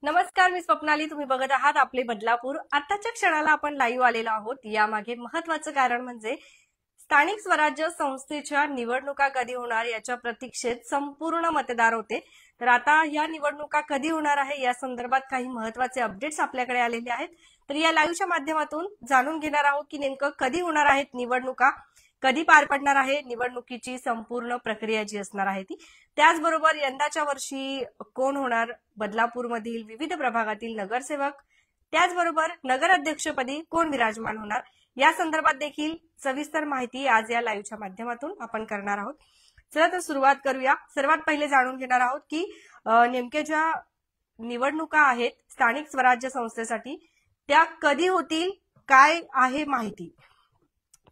नमस्कार, मी स्वप्नाली. तुम्ही बघत आहात आपले बदलापूर. आताच्या क्षणाला आपण लाईव्ह आलेलो आहोत. यामागे महत्वाचं कारण म्हणजे स्थानिक स्वराज्य संस्थेच्या निवडणुका कधी होणार याच्या प्रतीक्षेत संपूर्ण मतदार होते. तर आता या निवडणुका कधी होणार आहे या संदर्भात काही महत्वाचे अपडेट्स आपल्याकडे आलेले आहेत. तर या लाईव्हच्या माध्यमातून जाणून घेणार आहोत की नेमकं कधी होणार आहेत निवडणुका, कधी पार पडणार आहे निवडणुकीची संपूर्ण प्रक्रिया जी असणार आहे ती. त्याचबरोबर यंदाच्या वर्षी कोण होणार बदलापूरमधील विविध प्रभागातील नगरसेवक, त्याचबरोबर नगराध्यक्षपदी कोण विराजमान होणार या संदर्भात देखील सविस्तर माहिती आज या लाईव्हच्या माध्यमातून आपण करणार आहोत. चला तर सुरुवात करूया. सर्वात पहिले जाणून घेणार आहोत की नेमक्या ज्या निवडणुका आहेत स्थानिक स्वराज्य संस्थेसाठी त्या कधी होतील, काय आहे माहिती.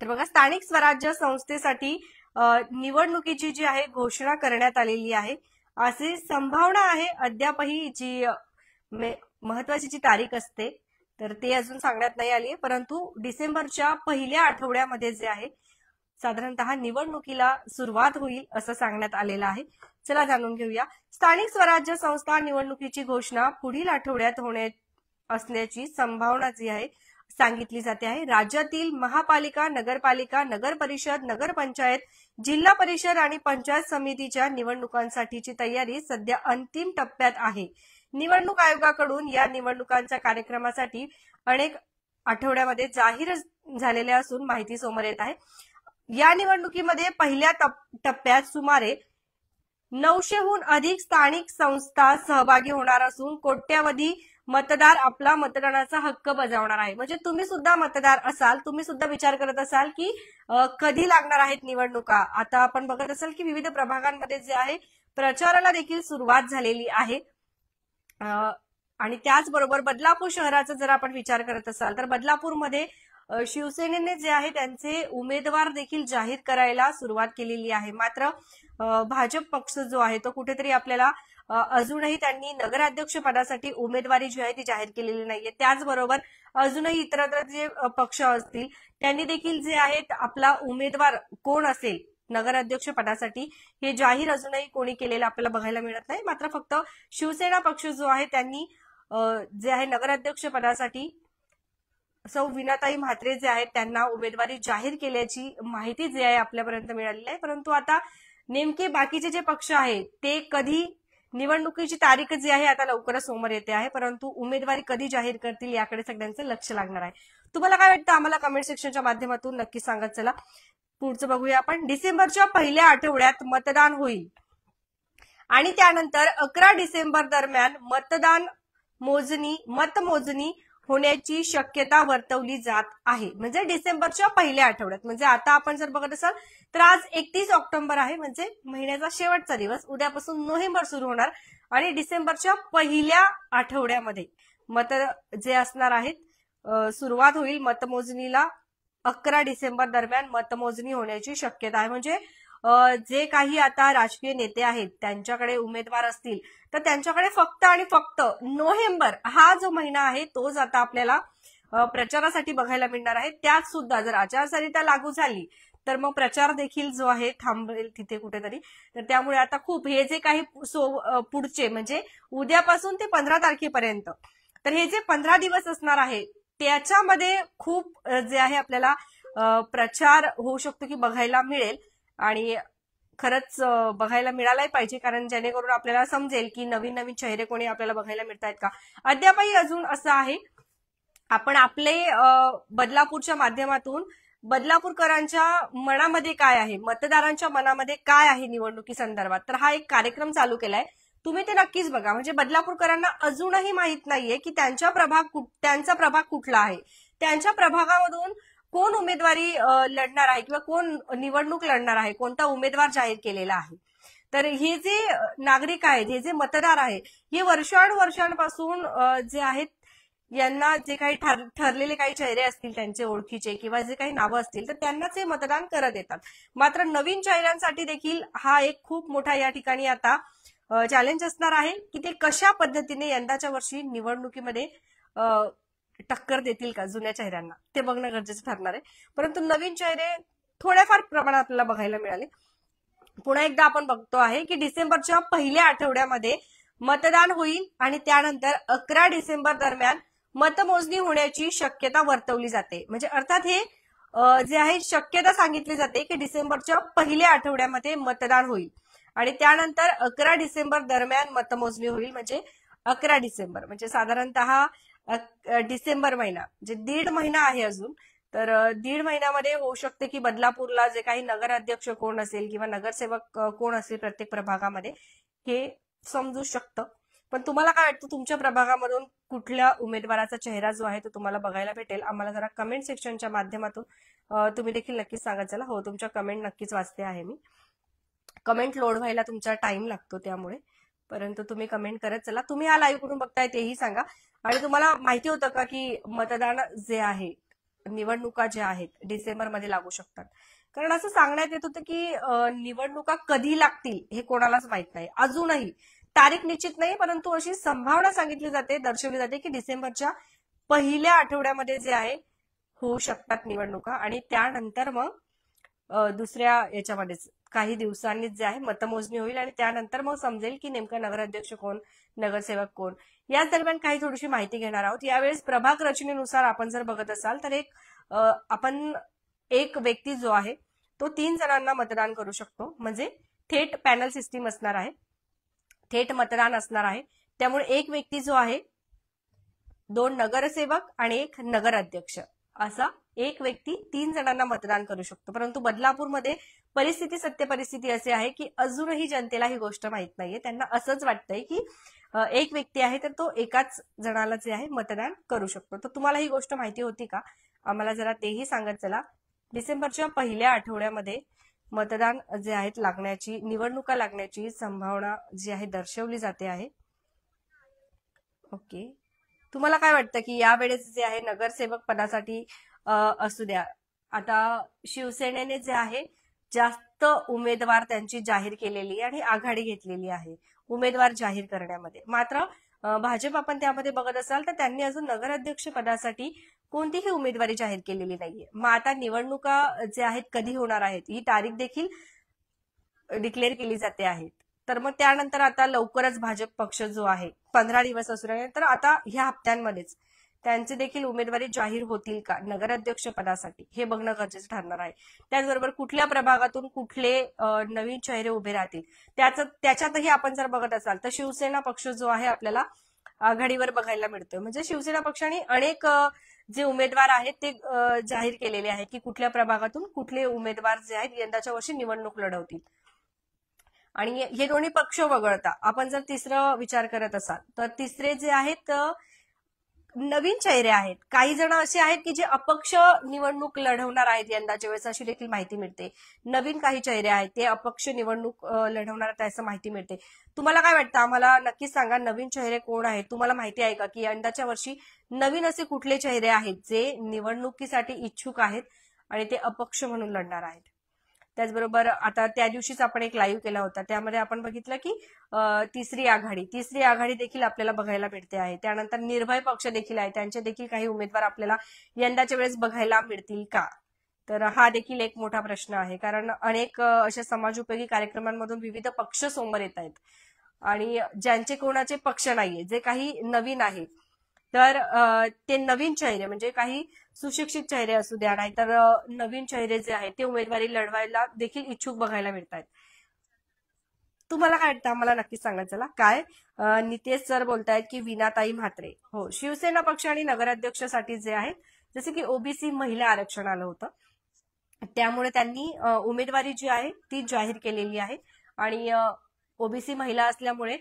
तर बघा, स्थानिक स्वराज्य संस्थेसाठी निवडणुकीची जी आहे घोषणा करण्यात आलेली आहे. अशी संभावना आहे, अद्यापही जी महत्वाची जी तारीख असते तर ते अजून सांगण्यात नाही आली आहे, परंतु डिसेंबरच्या पहिल्या आठवड्यामध्ये जे आहे साधारणतः निवडणुकीला सुरुवात होईल असं सांगण्यात आलेलं आहे. चला जाणून घेऊया. स्थानिक स्वराज्य संस्था निवडणुकीची घोषणा पुढील आठवड्यात होण्यात असण्याची संभावना जी आहे सांगितली जाते आहे. राज्यातील महापालिका, नगरपालिका, नगर परिषद, नगरपंचायत, जिल्हा परिषद आणि पंचायत समितीच्या निवडणुकांसाठीची तयारी सध्या अंतिम टप्प्यात आहे. निवडणूक आयोगाकडून या निवडणुकांच्या कार्यक्रमासाठी अनेक आठवड्यामध्ये जाहीर झालेल्या असून माहिती समोर येत आहे. या निवडणुकीमध्ये पहिल्या टप्प्यात सुमारे 900हून अधिक स्थानिक संस्था सहभागी होणार असून कोट्यावधी मतदार आपला मतदानाचा हक्क बजावणार आहे. म्हणजे तुम्ही सुद्धा मतदार असाल, तुम्ही सुद्धा विचार करत असाल की कधी लागणार आहेत निवडणुका. आता आपण बघत असाल की विविध प्रभागांमध्ये जे आहे प्रचाराला देखील सुरुवात झालेली आहे. आणि त्याचबरोबर बदलापूर शहराचा जर आपण विचार करत असाल तर बदलापूरमध्ये शिवसेनेने जे आहे त्यांचे उमेदवार देखील जाहीर करायला सुरुवात केलेली आहे. मात्र भाजप पक्ष जो आहे तो कुठेतरी आपल्याला अजूनही त्यांनी नगराध्यक्ष पदासाठी उमेदवारी जी आहे ती जाहीर केलेली नाहीये. त्याचबरोबर अजूनही इतरत्र जे पक्ष असतील त्यांनी देखील जे आहेत आपला उमेदवार कोण असेल नगराध्यक्ष पदासाठी हे जाहीर अजूनही कोणी केलेलं आपल्याला बघायला मिळत नाही. मात्र फक्त शिवसेना पक्ष जो आहे त्यांनी जे आहे नगराध्यक्ष पदासाठी सौ विनाताई म्हात्रे जे आहेत त्यांना उमेदवारी जाहीर केल्याची माहिती जी आहे आपल्यापर्यंत मिळालेली आहे. परंतु आता नेमके बाकीचे जे पक्ष आहेत ते कधी, निवडणुकीची तारीख जी आहे आता लवकरच समोर येते आहे, परंतु उमेदवारी कधी जाहीर करतील याकडे सगळ्यांचं लक्ष लागणार आहे. तुम्हाला काय वाटतं आम्हाला कमेंट सेक्शनच्या माध्यमातून नक्की सांगत चला. पुढचं बघूया आपण. डिसेंबरच्या पहिल्या आठवड्यात मतदान होईल आणि त्यानंतर 11 डिसेंबर दरम्यान मतमोजणी होण्याची शक्यता वर्तवली जात आहे. म्हणजे डिसेंबरच्या पहिल्या आठवड्यात, म्हणजे आता आपण जर बघत असाल तर आज 31 ऑक्टोबर आहे, म्हणजे महिन्याचा शेवटचा दिवस. उद्यापासून नोव्हेंबर सुरू होणार आणि डिसेंबरच्या पहिल्या आठवड्यामध्ये जे असणार आहेत सुरुवात होईल मतमोजणीला. 11 डिसेंबर दरम्यान मतमोजणी होण्याची शक्यता आहे. म्हणजे जे काही आता राजकीय नेते आहेत त्यांच्याकडे उमेदवार असतील तर त्यांच्याकडे फक्त आणि फक्त नोव्हेंबर हा जो महिना आहे तोच आता आपल्याला प्रचारासाठी बघायला मिळणार आहे. त्यात सुद्धा जर आचारसंहिता लागू झाली तर मग प्रचार देखील जो आहे थांबेल तिथे कुठेतरी. तर त्यामुळे आता खूप हे जे काही पुढचे म्हणजे उद्यापासून ते 15 तारखेपर्यंत तर हे जे 15 दिवस असणार आहे त्याच्यामध्ये खूप जे आहे आपल्याला प्रचार होऊ शकतो की बघायला मिळेल. आणि खरंच बघायला मिळालाही पाहिजे, कारण जेणेकरून आपल्याला समजेल की नवीन नवीन चेहरे कोणी आपल्याला बघायला मिळत आहेत का. अद्यापही अजून असं आहे, आपण आपले बदलापूरच्या माध्यमातून बदलापूरकरांच्या मनामध्ये काय आहे, मतदारांच्या मनामध्ये काय आहे निवडणुकी संदर्भात, तर हा एक कार्यक्रम चालू केलाय. तुम्ही ते नक्कीच बघा. म्हणजे बदलापूरकरांना अजूनही माहित नाहीये की त्यांचा प्रभाग कुठला आहे, त्यांच्या प्रभागामधून कोण उमेदवारी लढणार आहे किंवा कोण निवडणूक लढणार आहे, कोणता उमेदवार जाहीर केलेला आहे. तर हे जे नागरिक आहेत, हे जे मतदार आहेत, हे वर्षानुवर्षांपासून जे आहेत यांना जे काही ठरलेले काही चेहरे असतील त्यांचे ओळखीचे किंवा जे काही नावं असतील तर त्यांनाच हे मतदान करत येतात. मात्र नवीन चेहऱ्यांसाठी देखील हा एक खूप मोठा या ठिकाणी आता चॅलेंज असणार आहे की ते कशा पद्धतीने यंदाच्या वर्षी निवडणुकीमध्ये टक्कर देतील का जुन्या चेहऱ्यांना, ते बघणं गरजेचं ठरणार आहे. परंतु नवीन चेहरे थोड्याफार प्रमाणात आपल्याला बघायला मिळाले. पुन्हा एकदा आपण बघतो आहे की डिसेंबरच्या पहिल्या आठवड्यामध्ये मतदान होईल आणि त्यानंतर 11 डिसेंबर दरम्यान मतमोजणी होण्याची शक्यता वर्तवली जाते. म्हणजे अर्थात हे जे आहे शक्यता सांगितली जाते की डिसेंबरच्या पहिल्या आठवड्यामध्ये मतदान होईल आणि त्यानंतर 11 डिसेंबर दरम्यान मतमोजणी होईल. म्हणजे 11 डिसेंबर म्हणजे साधारणतः डिसेंबर महिना म्हणजे दीड महिना आहे अजून. तर दीड महिन्यामध्ये होऊ शकते की बदलापूरला जे काही नगराध्यक्ष कोण असेल किंवा नगरसेवक कोण असेल प्रत्येक प्रभागामध्ये हे समजू शकतं. पण तुम्हाला काय वाटतं, तुमच्या प्रभागामधून कुठल्या उमेदवाराचा चेहरा जो आहे तो तुम्हाला बघायला भेटेल? आम्हाला जरा कमेंट सेक्शनच्या माध्यमातून तुम्ही देखील नक्कीच सांगा. चला, हो, तुमच्या कमेंट नक्कीच वाचते आहे मी. कमेंट लोड व्हायला तुमचा टाइम लागतो त्यामुळे, परंतु तुम्ही कमेंट करत चला. तुम्ही हा लाईव्ह कुठून बघताय तेही सांगा. आणि तुम्हाला माहिती होतं का की मतदान जे आहे, निवडणुका ज्या आहेत डिसेंबरमध्ये लागू शकतात? कारण असं सांगण्यात येत होतं की निवडणुका कधी लागतील हे कोणालाच माहित नाही अजूनही. तारीख निश्चित नाही, परंतु अशी संभावना सांगितली जाते, दर्शवली जाते की डिसेंबरच्या पहिल्या आठवड्यामध्ये जे आहे होऊ शकतात निवडणुका आणि त्यानंतर मग दुसऱ्या याच्यामध्येच काही दिवसांनीच जे आहे मतमोजणी होईल आणि त्यानंतर मग समजेल की नेमका नगराध्यक्ष कोण, नगरसेवक कोण. याच दरम्यान काही थोडीशी माहिती घेणार आहोत. यावेळेस प्रभाग रचनेनुसार आपण जर बघत असाल तर एक व्यक्ती जो आहे तो 3 जणांना मतदान करू शकतो. म्हणजे थेट पॅनल सिस्टीम असणार आहे, थेट मतदान असणार आहे. त्यामुळे एक व्यक्ती जो आहे 2 नगरसेवक आणि 1 नगराध्यक्ष असा एक व्यक्ती 3 जणांना मतदान करू शकतो. परंतु बदलापूरमध्ये सत्य परिस्थिती असे आहे की अजूनही जनतेला ही गोष्ट माहित नाहीये. त्यांना असंच वाटतंय की एक व्यक्ती आहे तर तो एकाच जणाला जे आहे मतदान करू शकतो. तर तुम्हाला ही गोष्ट माहिती होती का? आम्हाला जरा तेही सांगत चला. डिसेंबरच्या पहिल्या आठवड्यामध्ये मतदान जे आहेत लागण्याची, निवडणुका लागण्याची संभावना जी आहे दर्शवली जाते आहे. ओके, तुम्हाला काय वाटतं की यावेळेस जे आहे नगरसेवक पदासाठी असू द्या, आता शिवसेनेने जे आहे जास्त उमेदवार त्यांची जाहीर केलेली आणि आघाडी घेतलेली आहे उमेदवार जाहीर करण्यामध्ये. मात्र भाजप आपण त्यामध्ये बघत असाल तर त्यांनी अजून नगराध्यक्ष पदासाठी कोणतीही उमेदवारी जाहीर केलेली नाहीये. मग आता निवडणुका जे आहेत कधी होणार आहेत ही तारीख देखील डिक्लेअर केली जाते आहे. तर मग त्यानंतर आता लवकरच भाजप पक्ष जो आहे 15 दिवस असू राहिले, तर आता ह्या हप्त्यांमध्येच त्यांचे देखील उमेदवारी जाहीर होतील का नगराध्यक्ष पदासाठी हे बघणं गरजेचं ठरणार आहे. त्याचबरोबर कुठल्या प्रभागातून कुठले नवीन चेहरे उभे राहतील त्याच्यातही आपण जर बघत असाल तर शिवसेना पक्ष जो आहे आपल्याला आघाडीवर बघायला मिळतोय. म्हणजे शिवसेना पक्षाने अनेक जे उमेदवार आहेत ते जाहीर केलेले आहे की कुठल्या प्रभागातून कुठले उमेदवार जे आहेत यंदाच्या वर्षी निवडणूक लढवतील. आणि हे दोन्ही पक्ष वगळता आपण जर तिसरं विचार करत असाल तर तिसरे जे आहेत नवीन चेहरे आहेत. काही जण असे आहेत की जे अपक्ष निवडणूक लढवणार आहेत यंदाच्या वेळेस अशी देखील माहिती मिळते. नवीन काही चेहरे आहेत ते अपक्ष निवडणूक लढवणार आहेत असं माहिती मिळते. तुम्हाला काय वाटतं? आम्हाला नक्कीच सांगा, नवीन चेहरे कोण आहेत? तुम्हाला माहिती आहे का की यंदाच्या वर्षी नवीन असे कुठले चेहरे आहेत जे निवडणुकीसाठी इच्छुक आहेत आणि ते अपक्ष म्हणून लढणार आहेत? त्याचबरोबर आता त्या दिवशीच आपण एक लाईव्ह केला होता, त्यामध्ये आपण बघितलं की तिसरी आघाडी देखील आपल्याला बघायला मिळते आहे. त्यानंतर निर्भय पक्ष देखील आहे, त्यांचे देखील काही उमेदवार आपल्याला यंदाच्या वेळेस बघायला मिळतील का? तर हा देखील एक मोठा प्रश्न आहे. कारण अनेक अशा समाजोपयोगी कार्यक्रमांमधून विविध पक्ष समोर येत आहेत आणि ज्यांचे कोणाचे पक्ष नाहीये, जे काही नवीन आहे, तर ते नवीन चेहरे म्हणजे काही सुशिक्षित चेहरे असू द्या, नाहीतर नवीन चेहरे जे आहेत ते उमेदवारी लढवायला देखील इच्छुक बघायला मिळत आहेत. तुम्हाला काय वाटतं? आम्हाला नक्कीच सांगा. चला, काय नितेश सर बोलतायत की वीणाताई म्हात्रे. हो, शिवसेना पक्ष आणि नगराध्यक्षासाठी जे आहेत, जसे की ओबीसी महिला आरक्षण आलं होतं त्यामुळे त्यांनी उमेदवारी जी आहे ती जाहीर केलेली आहे आणि ओबीसी महिला असल्यामुळे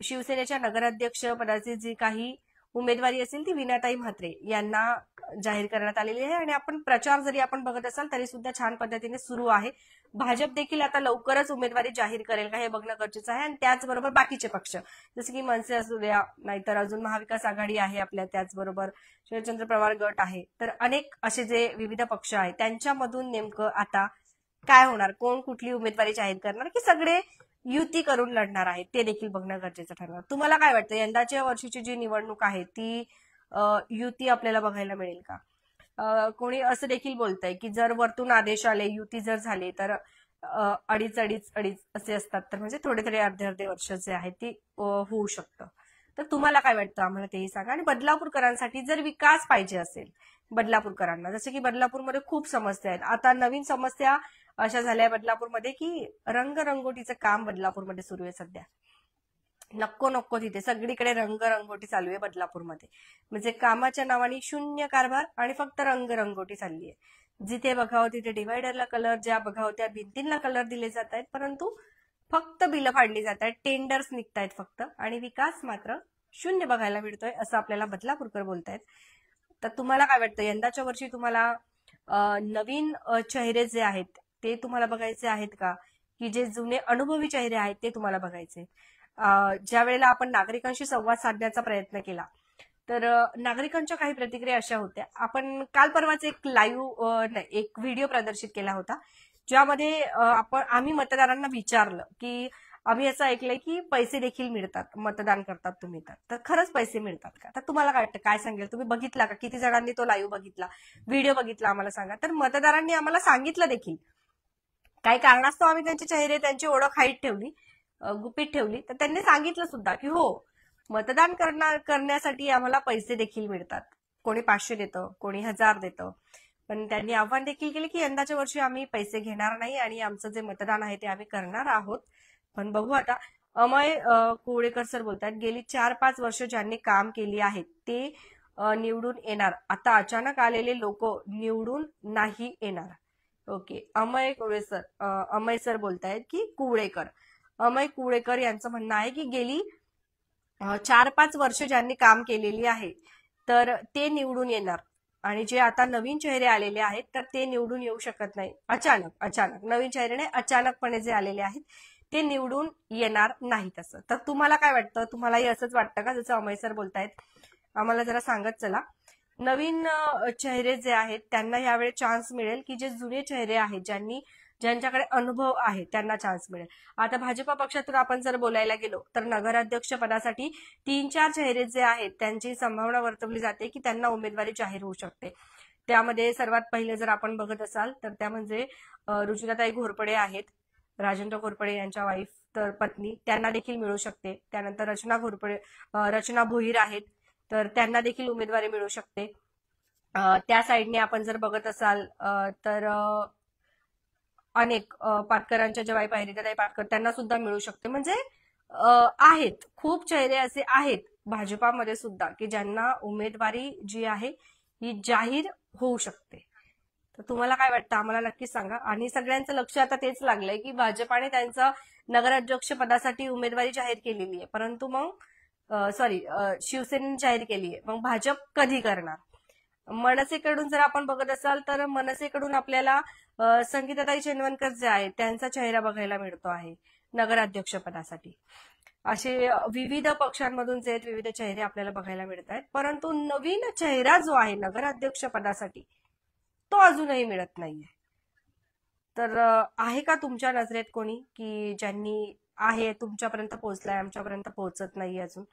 शिवसेनेच्या नगराध्यक्ष पदाची जी काही उमेदवारी असेल ती वीणाताई म्हात्रे यांना जाहीर करण्यात आलेली आहे. आणि आपण प्रचार जरी आपण बघत असाल तरी सुद्धा छान पद्धतीने सुरू आहे. भाजप देखील आता लवकरच उमेदवारी जाहीर करेल का हे बघणं गरजेचं आहे. आणि त्याचबरोबर बाकीचे पक्ष जसे की मनसे असू द्या, नाहीतर अजून महाविकास आघाडी आहे आपल्या, त्याचबरोबर शरदचंद्र पवार गट आहे, तर अनेक असे जे विविध पक्ष आहेत त्यांच्यामधून नेमकं आता काय होणार, कोण कुठली उमेदवारी जाहीर करणार की सगळे युती करून लढणार आहेत ते देखील बघणं गरजेचं ठरणार. तुम्हाला काय वाटतं? यंदाच्या वर्षीची जी निवडणूक आहे ती युती आपल्याला बघायला मिळेल का? कोणी असं देखील बोलतंय की जर वरतून आदेश आले, युती जर झाली तर अडीच अडीच अडीच असे असतात, तर म्हणजे थोडे थोडे अर्धे अर्धे वर्ष जे आहे ते होऊ शकतं. तर तुम्हाला काय वाटतं आम्हाला तेही सांगा. आणि बदलापूरकरांसाठी जर विकास पाहिजे असेल बदलापूरकरांना, जसं की बदलापूरमध्ये खूप समस्या आहेत. आता नवीन समस्या अशा झाल्या बदलापूरमध्ये की रंगरंगोटीचं काम बदलापूरमध्ये सुरू आहे सध्या. नको नको तिथे सगळीकडे रंगरंगोटी चालू आहे बदलापूरमध्ये. म्हणजे कामाच्या नावाने शून्य कारभार आणि फक्त रंगरंगोटी चालली आहे. जिथे बघावं तिथे डिव्हायडरला कलर, ज्या बघावं त्या भिंतींना कलर दिले जात आहेत, परंतु फक्त बिलं फाडली जात आहेत, टेंडर्स निघतायत फक्त, आणि विकास मात्र शून्य बघायला मिळतोय, असं आपल्याला बदलापूरकर बोलतायत. तर तुम्हाला काय वाटतं यंदाच्या वर्षी तुम्हाला नवीन चेहरे जे आहेत ते तुम्हाला बघायचे आहेत का, की जे जुने अनुभवी चेहरे आहेत ते तुम्हाला बघायचे? ज्या वेळेला आपण नागरिकांशी संवाद साधण्याचा प्रयत्न केला तर नागरिकांच्या काही प्रतिक्रिया अशा होत्या. आपण काल परवाच एक लाईव्ह एक व्हिडिओ प्रदर्शित केला होता, ज्यामध्ये आम्ही मतदारांना विचारलं की आम्ही असं ऐकलंय की पैसे देखील मिळतात मतदान करतात तुम्ही, तर खरंच पैसे मिळतात का? तर तुम्हाला काय वाटतं, काय सांगेल? तुम्ही बघितला का? किती जणांनी तो लाईव्ह बघितला, व्हिडिओ बघितला, आम्हाला सांगा. तर मतदारांनी आम्हाला सांगितलं देखील, काही कारणास्तव आम्ही त्यांचे चेहरे, त्यांची ओळख हाईट ठेवली, गुपित ठेवली, तर त्यांनी सांगितलं सुद्धा की हो, मतदान करण्यासाठी आम्हाला पैसे देखील मिळतात. कोणी 500 देतं, कोणी 1000 देतं. पण त्यांनी आव्हान देखील केले की यंदाच्या वर्षी आम्ही पैसे घेणार नाही आणि आमचं जे मतदान आहे ते आम्ही करणार आहोत. पण बघू आता. अमय कोळेकर सर बोलतात, गेली 4-5 वर्ष ज्यांनी काम केली आहेत ते निवडून येणार. आता अचानक आलेले लोक निवडून नाही येणार. ओके. अमय सर बोलतायत की कुवळेकर, अमय कुवळेकर यांचं म्हणणं आहे की गेली 4-5 वर्ष ज्यांनी काम केलेली आहे तर ते निवडून येणार, आणि जे आता नवीन चेहरे आलेले आहेत तर ते निवडून येऊ शकत नाही. अचानक नवीन चेहरे अचानकपणे जे आलेले आहेत ते निवडून येणार नाहीत. असं तर तुम्हाला काय वाटतं? तुम्हालाही असंच वाटतं का जसं अमय सर बोलतायत? आम्हाला जरा सांगत चला. नवीन चेहरे जे आहेत त्यांना यावेळी चान्स मिळेल की जे जुने चेहरे आहेत, ज्यांच्याकडे अनुभव आहे त्यांना चान्स मिळेल. आता भाजपा पक्षातून आपण जर बोलायला गेलो तर नगराध्यक्ष पदासाठी 3-4 चेहरे जे आहेत त्यांची संभावना वर्तवली जाते की त्यांना उमेदवारी जाहीर होऊ शकते. त्यामध्ये सर्वात पहिले जर आपण बघत असाल तर त्या म्हणजे रुचिराताई घोरपडे आहेत, राजेंद्र घोरपडे यांच्या वाईफ तर पत्नी, त्यांना देखील मिळू शकते. त्यानंतर रचना भोईर आहेत, तर त्यांना देखील उमेदवारी मिळू शकते. त्या साईडने आपण जर बघत असाल तर अनेक पाटकरांच्या ज्या वाईफ आहेत पाटकर, त्यांना सुद्धा मिळू शकते. म्हणजे आहेत खूप चेहरे असे आहेत भाजपामध्ये सुद्धा की ज्यांना उमेदवारी जी आहे ही जाहीर होऊ शकते. तर तुम्हाला काय वाटतं आम्हाला नक्की सांगा. आणि सगळ्यांचं लक्ष आता तेच लागलंय की भाजपाने त्यांचा नगराध्यक्ष पदासाठी उमेदवारी जाहीर केलेली आहे, परंतु मग शिवसेनेने जाहीर केली आहे, मग भाजप कधी करणार? मनसेकडून जर आपण बघत असाल तर मनसेकडून आपल्याला संगीताताई चेनवणकर जे आहेत त्यांचा चेहरा बघायला मिळतो आहे नगराध्यक्ष पदासाठी. असे विविध पक्षांमधून जे विविध चेहरे आपल्याला बघायला मिळत आहेत, परंतु नवीन चेहरा जो आहे नगराध्यक्ष पदासाठी तो अजूनही मिळत नाहीये. तर आहे का तुमच्या नजरेत कोणी की ज्यांनी आहे, तुमच्यापर्यंत पोहोचलाय, आमच्यापर्यंत पोहोचत नाही अजून?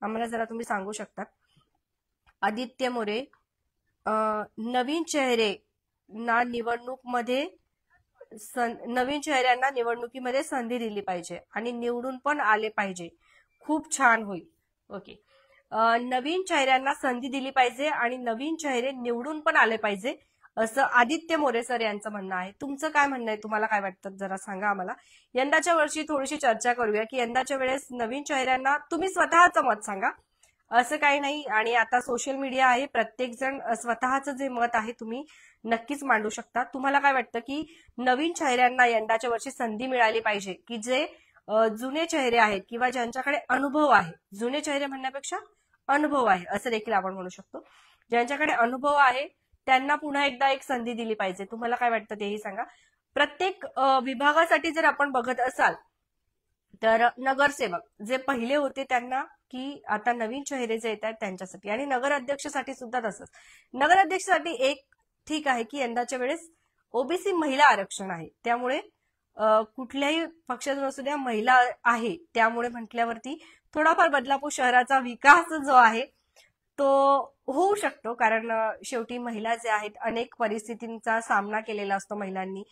आम्हाला जरा तुम्ही सांगू शकता. आदित्य मोरे, नवीन चेहऱ्यांना निवडणुकीमध्ये संधी दिली पाहिजे आणि निवडून पण आले पाहिजे, खूप छान होईल. ओके. नवीन चेहऱ्यांना संधी दिली पाहिजे आणि नवीन चेहरे निवडून पण आले पाहिजे, असं आदित्य मोरे सर यांचं म्हणणं आहे. तुमचं काय म्हणणं आहे? तुम्हाला काय वाटतं जरा सांगा आम्हाला. यंदाच्या वर्षी थोडीशी चर्चा करूया की यंदाच्या वेळेस नवीन चेहऱ्यांना, तुम्ही स्वतःचं मत सांगा, असं काही नाही. आणि आता सोशल मीडिया आहे, प्रत्येक जण स्वतःचं जे मत आहे तुम्ही नक्कीच मांडू शकता. तुम्हाला काय वाटतं की नवीन चेहऱ्यांना यंदाच्या वर्षी संधी मिळाली पाहिजे की जे जुने चेहरे आहेत किंवा ज्यांच्याकडे अनुभव आहे, जुने चेहरे म्हणण्यापेक्षा अनुभव आहे असं देखील आपण म्हणू शकतो, ज्यांच्याकडे अनुभव आहे त्यांना पुन्हा एकदा एक संधी दिली पाहिजे? तुम्हाला काय वाटतं तेही सांगा. प्रत्येक विभागासाठी जर आपण बघत असाल तर नगरसेवक जे पहिले होते त्यांना, की आता नवीन चेहरे जे येत आहेत त्यांच्यासाठी, आणि नगर अध्यक्षसाठी सुद्धा तसंच. नगर अध्यक्षसाठी एक ठीक आहे की यंदाच्या वेळेस ओबीसी महिला आरक्षण आहे, त्यामुळे कुठल्याही पक्षातून असू द्या महिला आहे, त्यामुळे म्हटल्यावरती थोडाफार बदलापूर शहराचा विकास जो आहे तो होऊ शकतो. कारण शेवटी महिला जे आहेत अनेक परिस्थितींचा सामना केलेला असतो महिलांनी.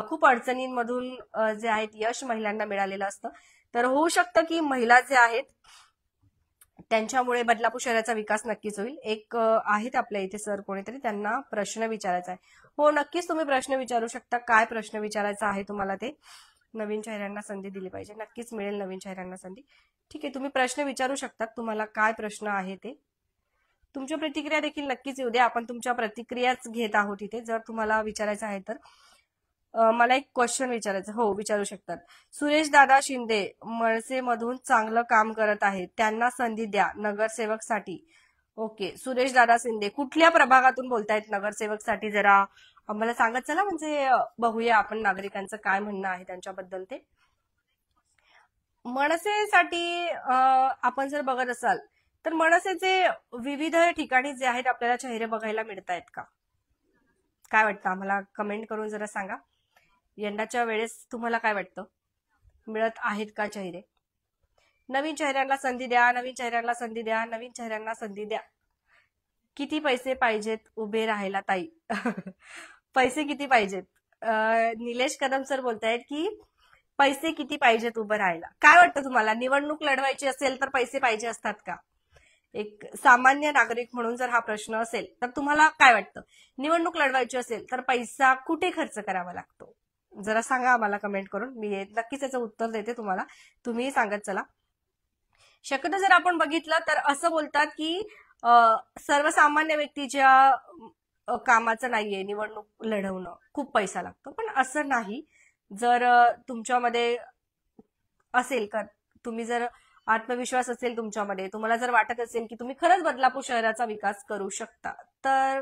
खूप अडचणींमधून जे आहेत यश महिलांना मिळालेलं असतं. तर होऊ शकतं की महिला जे आहेत त्यांच्यामुळे बदलापूर शहराचा विकास नक्कीच होईल. एक आहेत आपल्या इथे सर कोणीतरी, त्यांना प्रश्न विचारायचा आहे. हो, नक्कीच तुम्ही प्रश्न विचारू शकता. काय प्रश्न विचारायचा आहे तुम्हाला ते? नवीन चेहऱ्यांना संधी दिली पाहिजे. नक्कीच मिळेल नवीन चेहऱ्यांना संधी. ठीक आहे, तुम्ही प्रश्न विचारू शकता. तुम्हाला काय प्रश्न आहे ते. तुमच्या प्रतिक्रिया देखील नक्कीच येऊ द्या. आपण तुमच्या प्रतिक्रियाच घेत आहोत इथे. जर तुम्हाला विचारायचं आहे तर मला एक क्वेश्चन विचारायचं. हो, विचारू शकतात. सुरेश दादा शिंदे मनसे मधून चांगलं काम करत आहेत, त्यांना संधी द्या नगरसेवक साठी. ओके, सुरेश दादा शिंदे कुठल्या प्रभागातून बोलतायत नगरसेवक साठी? जरा आम्हाला सांगत चला, म्हणजे बघूया आपण नागरिकांचं काय म्हणणं आहे त्यांच्याबद्दल ते. मनसेसाठी आपण जर बघत असाल तर मनसेचे विविध ठिकाणी जे आहेत आपल्याला चेहरे बघायला मिळत आहेत का? काय वाटतं आम्हाला कमेंट करून जरा सांगा. यंदाच्या वेळेस तुम्हाला काय वाटतं, मिळत आहेत का चेहरे? नवीन चेहऱ्यांना संधी द्या, नवीन चेहऱ्यांना संधी द्या, नवीन चेहऱ्यांना संधी द्या. किती पैसे पाहिजेत उभे राहायला ताई? पैसे किती पाहिजेत? निलेश कदम सर बोलतायत की पैसे किती पाहिजेत उभं राहायला. काय वाटतं तुम्हाला, निवडणूक लढवायची असेल तर पैसे पाहिजे असतात का? एक सामान्य नागरिक म्हणून जर हा प्रश्न असेल तर तुम्हाला काय वाटतं, निवडणूक लढवायची असेल तर पैसा कुठे खर्च करावा लागतो? जरा सांगा आम्हाला कमेंट करून. मी नक्कीच याचं उत्तर देते तुम्हाला, तुम्ही सांगत चला. शक्यतो जर आपण बघितलं तर असं बोलतात की सर्वसामान्य व्यक्तीच्या कामाचं नाहीये निवडणूक लढवणं, खूप पैसा लागतो. पण असं नाही. जर तुमच्यामध्ये असेल का, तुम्ही जर आत्मविश्वास असेल तुमच्यामध्ये, तुम्हाला जर वाटत असेल की तुम्ही खरंच बदलापूर शहराचा विकास करू शकता, तर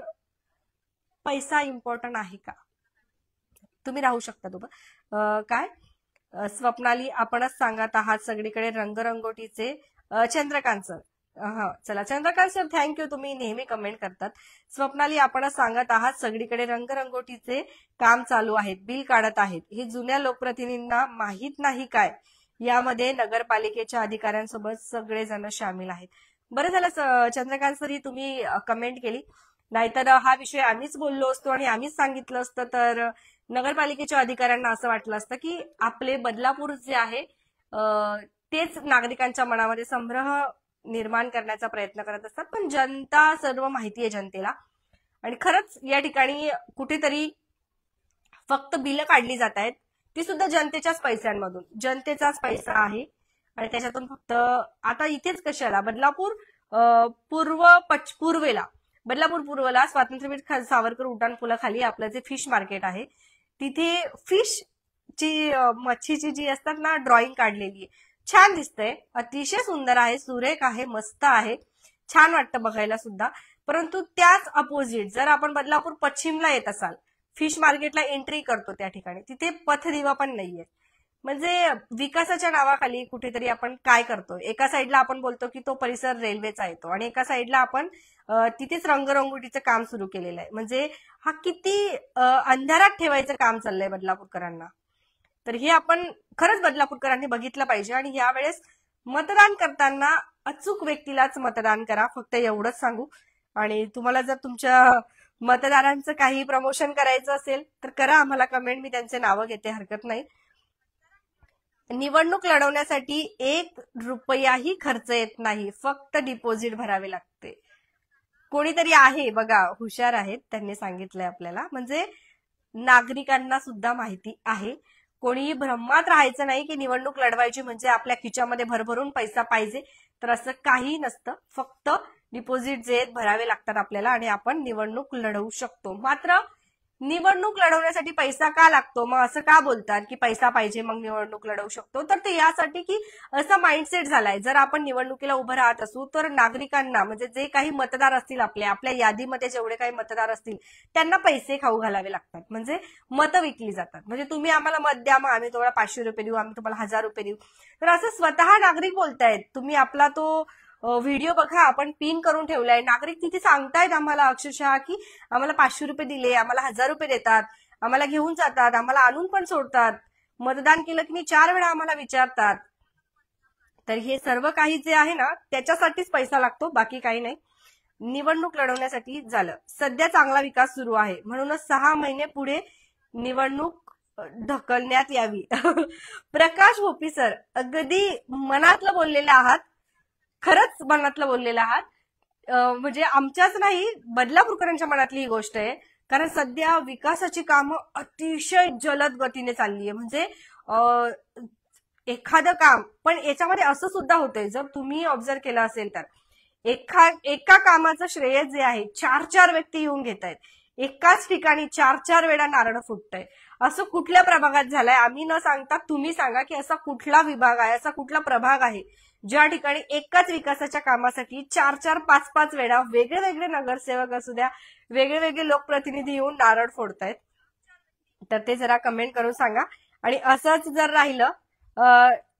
पैसा इम्पॉर्टंट आहे का? तुम्ही राहू शकता उभं. काय स्वप्नाली आपणच सांगत आहात सगळीकडे रंगरंगोटीचे. चंद्रकांत सर, हा चला चंद्रकांत सर थँक्यू, तुम्ही नेहमी कमेंट करतात. स्वप्नाली आपणच सांगत आहात सगळीकडे रंगरंगोटीचे काम चालू आहेत, बिल काढत आहेत, हे जुन्या लोकप्रतिनिधींना माहीत नाही काय? यामध्ये नगरपालिकेच्या अधिकाऱ्यांसोबत सगळेजण सामील आहेत. बरं झालं चंद्रकांत सर ही तुम्ही कमेंट केली, नाहीतर हा विषय आम्हीच बोललो असतो आणि आम्हीच सांगितलं असतं तर नगरपालिकेच्या अधिकाऱ्यांना असं वाटलं असतं की आपले बदलापूर जे आहे तेच नागरिकांच्या मनामध्ये संभ्रम निर्माण करण्याचा प्रयत्न करत असतात. पण जनता सर्व माहिती आहे जनतेला, आणि खरंच या ठिकाणी कुठेतरी फक्त बिलं काढली जात आहेत, ती सुद्धा जनतेच्याच पैशांमधून, जनतेचाच पैसा आहे. आणि त्याच्यातून फक्त आता इथेच कशाला बदलापूर पूर्वेला, बदलापूर पूर्वला स्वातंत्र्यवीर सावरकर उड्डाण पुलाखाली आपलं जे फिश मार्केट आहे, तिथे फिश ची मच्छीची जी असतात ना ड्रॉइंग काढलेली आहे. छान दिसतंय, अतिशय सुंदर आहे, सुरेख आहे, मस्त आहे, छान वाटतं बघायला सुद्धा. परंतु त्याच अपोजिट जर आपण बदलापूर पश्चिमला येत असाल, फिश मार्केटला एंट्री करतो त्या ठिकाणी, तिथे पथदिवा पण नाहीये. म्हणजे विकासाच्या नावाखाली कुठेतरी आपण काय करतो, एका साईडला आपण बोलतो की तो परिसर रेल्वेचा येतो आणि एका साईडला आपण तिथेच रंगरंगोटीचं काम सुरू केलेलं आहे. म्हणजे हा किती अंधारात ठेवायचं काम चाललंय बदलापूरकरांना. तर हे आपण खरंच बदलापूरकरांनी बघितलं पाहिजे. आणि यावेळेस मतदान करताना अचूक व्यक्तीलाच मतदान करा, फक्त एवढंच सांगू. आणि तुम्हाला जर तुमच्या मतदारांचं काही प्रमोशन करायचं असेल तर करा, आम्हाला कमेंट, मी त्यांचे नावं घेते, हरकत नाही. निवडणूक लढवण्यासाठी 1 रुपयाही खर्च येत नाही, फक्त डिपॉझिट भरावे लागते. कोणीतरी आहे बघा, हुशार आहेत, त्यांनी सांगितलंय आपल्याला. म्हणजे नागरिकांना सुद्धा माहिती आहे. कोणीही भ्रमात राहायचं नाही की निवडणूक लढवायची म्हणजे आपल्या खिच्यामध्ये भरभरून पैसा पाहिजे, तर असं काही नसतं. फक्त डिपॉझिट जे भरावे लागतात आपल्याला आणि आपण निवडणूक लढवू शकतो. मात्र निवडणूक लढवण्यासाठी पैसा का लागतो, मग असं का बोलतात की पैसा पाहिजे मग निवडणूक लढवू शकतो? तर ते यासाठी की असा माइंडसेट झालाय, जर आपण निवडणुकीला उभं राहत असू तर नागरिकांना, म्हणजे जे काही मतदार असतील आपल्या यादीमध्ये जेवढे काही मतदार असतील त्यांना पैसे खाऊ घालावे लागतात. म्हणजे मतं विकली जातात. म्हणजे तुम्ही आम्हाला मत द्या, मग आम्ही तुम्हाला 500 रुपये देऊ, आम्ही तुम्हाला 1000 रुपये देऊ. तर असं स्वतः नागरिक बोलतायत. तुम्ही आपला तो व्हिडिओ बघा, आपण पिन करून ठेवलाय. नागरिक तिथे सांगतायत आम्हाला अक्षरशः की आम्हाला 500 रुपये दिले, आम्हाला 1000 रुपये देतात, आम्हाला घेऊन जातात, आम्हाला आणून पण सोडतात, मतदान केलं की 4 वेळा आम्हाला विचारतात. तर हे सर्व काही जे आहे ना त्याच्यासाठीच पैसा लागतो, बाकी काही नाही. निवडणूक लढवण्यासाठी झालं. सध्या चांगला विकास सुरू आहे म्हणूनच 6 महिने पुढे निवडणूक ढकलण्यात यावी. प्रकाश भोपी सर, अगदी मनातलं बोललेले आहात, खरंच मनातलं बोललेलं आहात. म्हणजे आमच्याच नाही, बदलापूरकरांच्या मनातली ही गोष्ट आहे. कारण सध्या विकासाची कामं अतिशय जलद गतीने चालली आहे. म्हणजे एखादं काम, पण याच्यामध्ये असं सुद्धा होतंय, जर तुम्ही ऑब्झर्व केलं असेल तर एका कामाचं श्रेय जे आहे 4-4 व्यक्ती येऊन घेत आहेत. एकाच ठिकाणी 4-4 वेळा नारळ फुटतंय. असं कुठल्या प्रभागात झालंय? आम्ही न सांगता तुम्ही सांगा की असा कुठला विभाग आहे, असा कुठला प्रभाग आहे ज्या ठिकाणी एकाच विकासाच्या कामासाठी 4-4, 5-5 वेळा वेगळे नगरसेवक असू द्या, वेगळे लोकप्रतिनिधी येऊन नारळ फोडतायत. तर ते जरा कमेंट करून सांगा. आणि असंच जर राहिलं,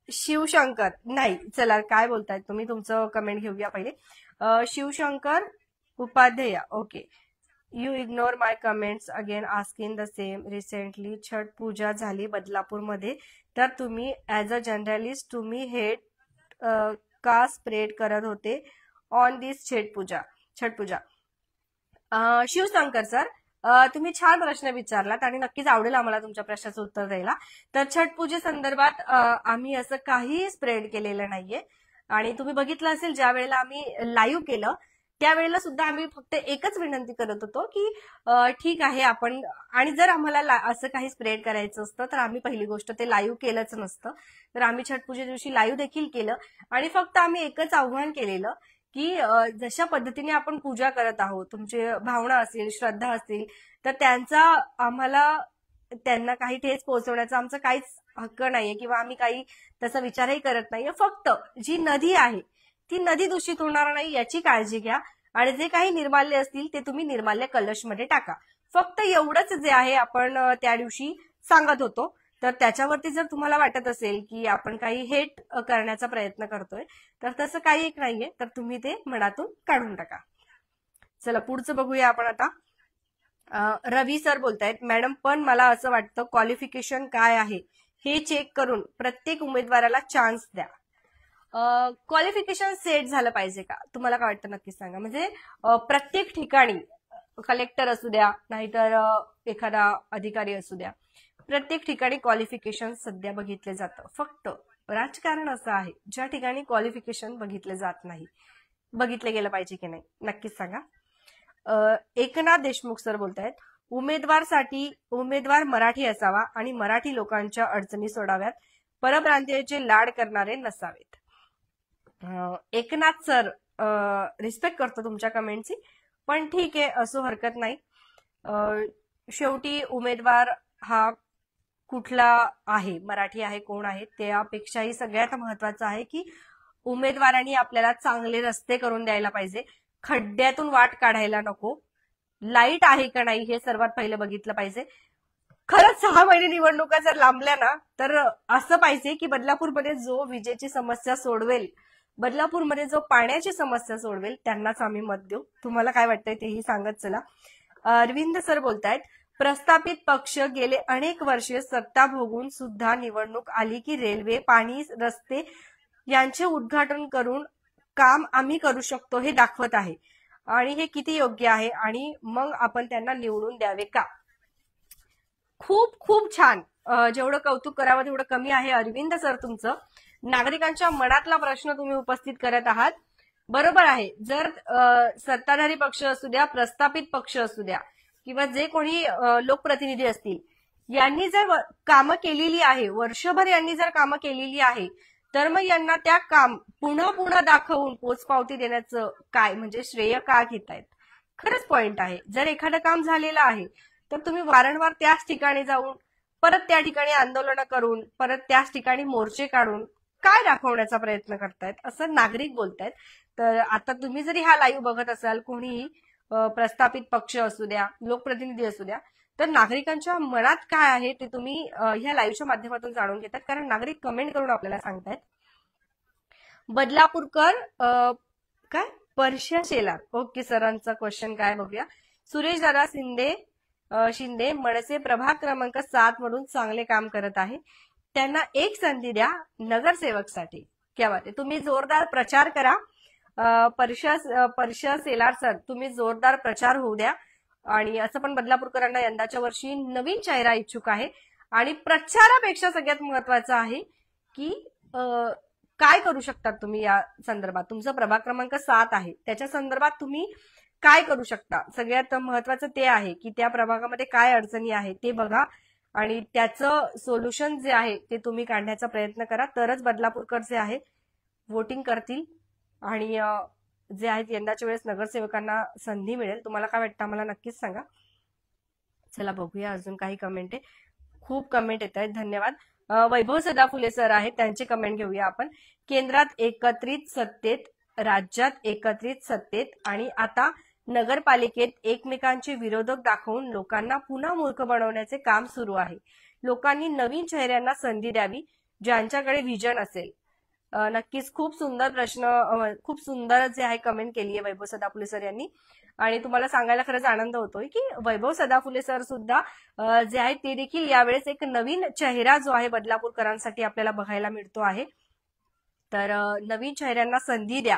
शिवशंकर नाही, चला काय बोलतायत तुम्ही, तुमचं कमेंट घेऊया पहिले. Shivshankar Upadhyay, okay. You ignore my comments again asking the same. Recently Chhath Puja झाली बदलापूरमध्ये, तर तुम्ही ऍज अ जर्नलिस्ट तुम्ही हेट का स्प्रेड करत होते on this Chhath Puja. Shivshankar sir, तुम्ही छान प्रश्न विचारलात आणि नक्कीच आवडेल आम्हाला तुमच्या प्रश्नाचं उत्तर द्यायला. तर छठ पूजेसंदर्भात आम्ही असं काही स्प्रेड केलेलं नाहीये. आणि तुम्ही बघितलं असेल, ज्या वेळेला आम्ही लाईव्ह केलं त्यावेळेला सुद्धा आम्ही फक्त एकच विनंती करत होतो की ठीक आहे आपण, आणि जर आम्हाला असं काही स्प्रेड करायचं असतं तर आम्ही पहिली गोष्ट ते लाईव्ह केलंच नसतं. तर आम्ही छठ पूजे दिवशी लाईव्ह देखील केलं आणि फक्त आम्ही एकच आव्हान केलेलं की जशा पद्धतीने आपण पूजा करत आहोत, तुमची भावना असतील, श्रद्धा असतील, तर त्यांना काही ठेच पोहोचवण्याचा आमचा काहीच हक्क नाहीये किंवा आम्ही काही तसा विचारही करत नाहीये. फक्त जी नदी आहे ती नदी दूषित होणार नाही याची काळजी घ्या आणि जे काही निर्माल्य असतील ते तुम्ही निर्माल्य कलशमध्ये टाका. फक्त एवढंच जे आहे आपण त्या दिवशी सांगत होतो. तर त्याच्यावरती जर तुम्हाला वाटत असेल की आपण काही हेट करण्याचा प्रयत्न करतोय, तर तसं काही एक नाहीये, तर तुम्ही ते मनातून काढून टाका. चला पुढचं बघूया आपण आता. रवी सर बोलतायत, मॅडम पण मला असं वाटतं क्वालिफिकेशन काय आहे हे चेक करून प्रत्येक उमेदवाराला चान्स द्या. क्वालिफिकेशन सेट झालं पाहिजे का? तुम्हाला काय वाटतं नक्कीच सांगा. म्हणजे प्रत्येक ठिकाणी कलेक्टर असू द्या, नाहीतर एखादा अधिकारी असू द्या, प्रत्येक ठिकाणी क्वालिफिकेशन सध्या बघितले जातं. फक्त राजकारण असं आहे ज्या ठिकाणी क्वालिफिकेशन बघितले जात नाही. बघितले गेलं पाहिजे की नाही नक्कीच सांगा. एकनाथ देशमुख सर बोलतायत, उमेदवार मराठी असावा आणि मराठी लोकांच्या अडचणी सोडाव्यात, परप्रांतीयाचे लाड करणारे नसावेत. एकनाथ सर, रिस्पेक्ट करतो तुमच्या कमेंटची, पण ठीक आहे, असो हरकत नाही. शेवटी उमेदवार हा कुठला आहे, मराठी आहे, कोण आहे, त्यापेक्षाही सगळ्यात महत्वाचं आहे की उमेदवारांनी आपल्याला चांगले रस्ते करून द्यायला पाहिजे, खड्ड्यातून वाट काढायला नको, लाईट आहे का नाही हे सर्वात पहिलं बघितलं पाहिजे. खरंच 6 महिने निवडणुका जर लांबल्या ना, तर असं पाहिजे की बदलापूरमध्ये जो विजेची समस्या सोडवेल, बदलापूरमध्ये जो पाण्याची समस्या सोडवेल, त्यांनाच आम्ही मत देऊ. तुम्हाला काय वाटतंय तेही सांगत चला. अरविंद सर बोलतायत, प्रस्थापित पक्ष गेले अनेक वर्षे सत्ता भोगून सुद्धा निवडणूक आली की रेल्वे, पाणी, रस्ते यांचे उद्घाटन करून काम आम्ही करू शकतो हे दाखवत आहे आणि हे किती योग्य आहे आणि मग आपण त्यांना निवडून द्यावे का? खूप खूप छान. जेवढं कौतुक करावं तेवढं कमी आहे अरविंद सर तुमचं. नागरिकांच्या मनातला प्रश्न तुम्ही उपस्थित करत आहात. बरोबर आहे, जर सत्ताधारी पक्ष असू द्या, प्रस्थापित पक्ष असू द्या, किंवा जे कोणी लोकप्रतिनिधी असतील, यांनी जर कामं केलेली आहे, वर्षभर यांनी जर कामं केलेली आहे, तर मग यांना त्या काम पुन्हा दाखवून पोचपावती देण्याचं काय, म्हणजे श्रेय का घेतायत? खरंच पॉइंट आहे. जर एखादं काम झालेलं आहे तर तुम्ही वारंवार त्याच ठिकाणी जाऊन, परत त्या ठिकाणी आंदोलनं करून, परत त्याच ठिकाणी मोर्चे काढून काय दाखवण्याचा प्रयत्न करतायत असं नागरिक बोलतायत. तर आता तुम्ही जरी हा लाईव्ह बघत असाल, कोणीही प्रस्थापित पक्ष असू द्या, लोकप्रतिनिधी असू द्या, तर नागरिकांच्या मनात काय आहे ते तुम्ही ह्या लाईव्हच्या माध्यमातून जाणून घेतात. कारण नागरिक कमेंट करून आपल्याला सांगतायत. बदलापूरकर काय परश्या शेलार, ओके, सरांचा क्वेश्चन काय बघूया. सुरेश दादा शिंदे मनसे प्रभाग क्रमांक 7 मधून चांगले काम करत आहे, त्यांना एक संधी द्या नगरसेवकसाठी. क्या बात आहे, तुम्ही जोरदार प्रचार करा. परश्या शेलार सर, तुम्ही जोरदार प्रचार होऊ द्या. आणि असं पण बदलापूरकरांना यंदाच्या वर्षी नवीन चेहरा इच्छुक आहे आणि प्रचारापेक्षा सगळ्यात महत्वाचं आहे की काय करू शकतात तुम्ही या संदर्भात. तुमचा प्रभाग क्रमांक 7 आहे, त्याच्या संदर्भात तुम्ही काय करू शकता. सगळ्यात महत्वाचं ते आहे की त्या प्रभागामध्ये काय अडचणी आहेत ते बघा आणि त्याचं सोल्युशन जे आहे ते तुम्ही काढण्याचा प्रयत्न करा. तरच बदलापूरकर जे आहे वोटिंग करतील आणि जे आहेत यंदाच्या वेळेस नगरसेवकांना संधी मिळेल. तुम्हाला काय वाटतं मला नक्कीच सांगा. चला बघूया अजून काही कमेंट आहे. खूप कमेंट येत आहेत, धन्यवाद. वैभव सदाफुले सर आहेत, त्यांची कमेंट घेऊया आपण. केंद्रात एकत्रित सत्तेत, राज्यात एकत्रित सत्तेत आणि आता नगरपालिकेत एकमेकांचे विरोधक दाखवून लोकांना पुन्हा मूर्ख बनवण्याचे काम सुरू आहे. लोकांनी नवीन चेहऱ्यांना संधी द्यावी ज्यांच्याकडे व्हिजन असेल. नक्कीच खूप सुंदर प्रश्न, खूप सुंदर जे आहे कमेंट केली आहे वैभव सदाफुले सर यांनी. आणि तुम्हाला सांगायला खरंच आनंद होतोय की वैभव सदाफुले सर सुद्धा जे आहे ते देखील यावेळेस एक नवीन चेहरा जो आहे बदलापूरकरांसाठी आपल्याला बघायला मिळतो आहे. तर नवीन चेहऱ्यांना संधी द्या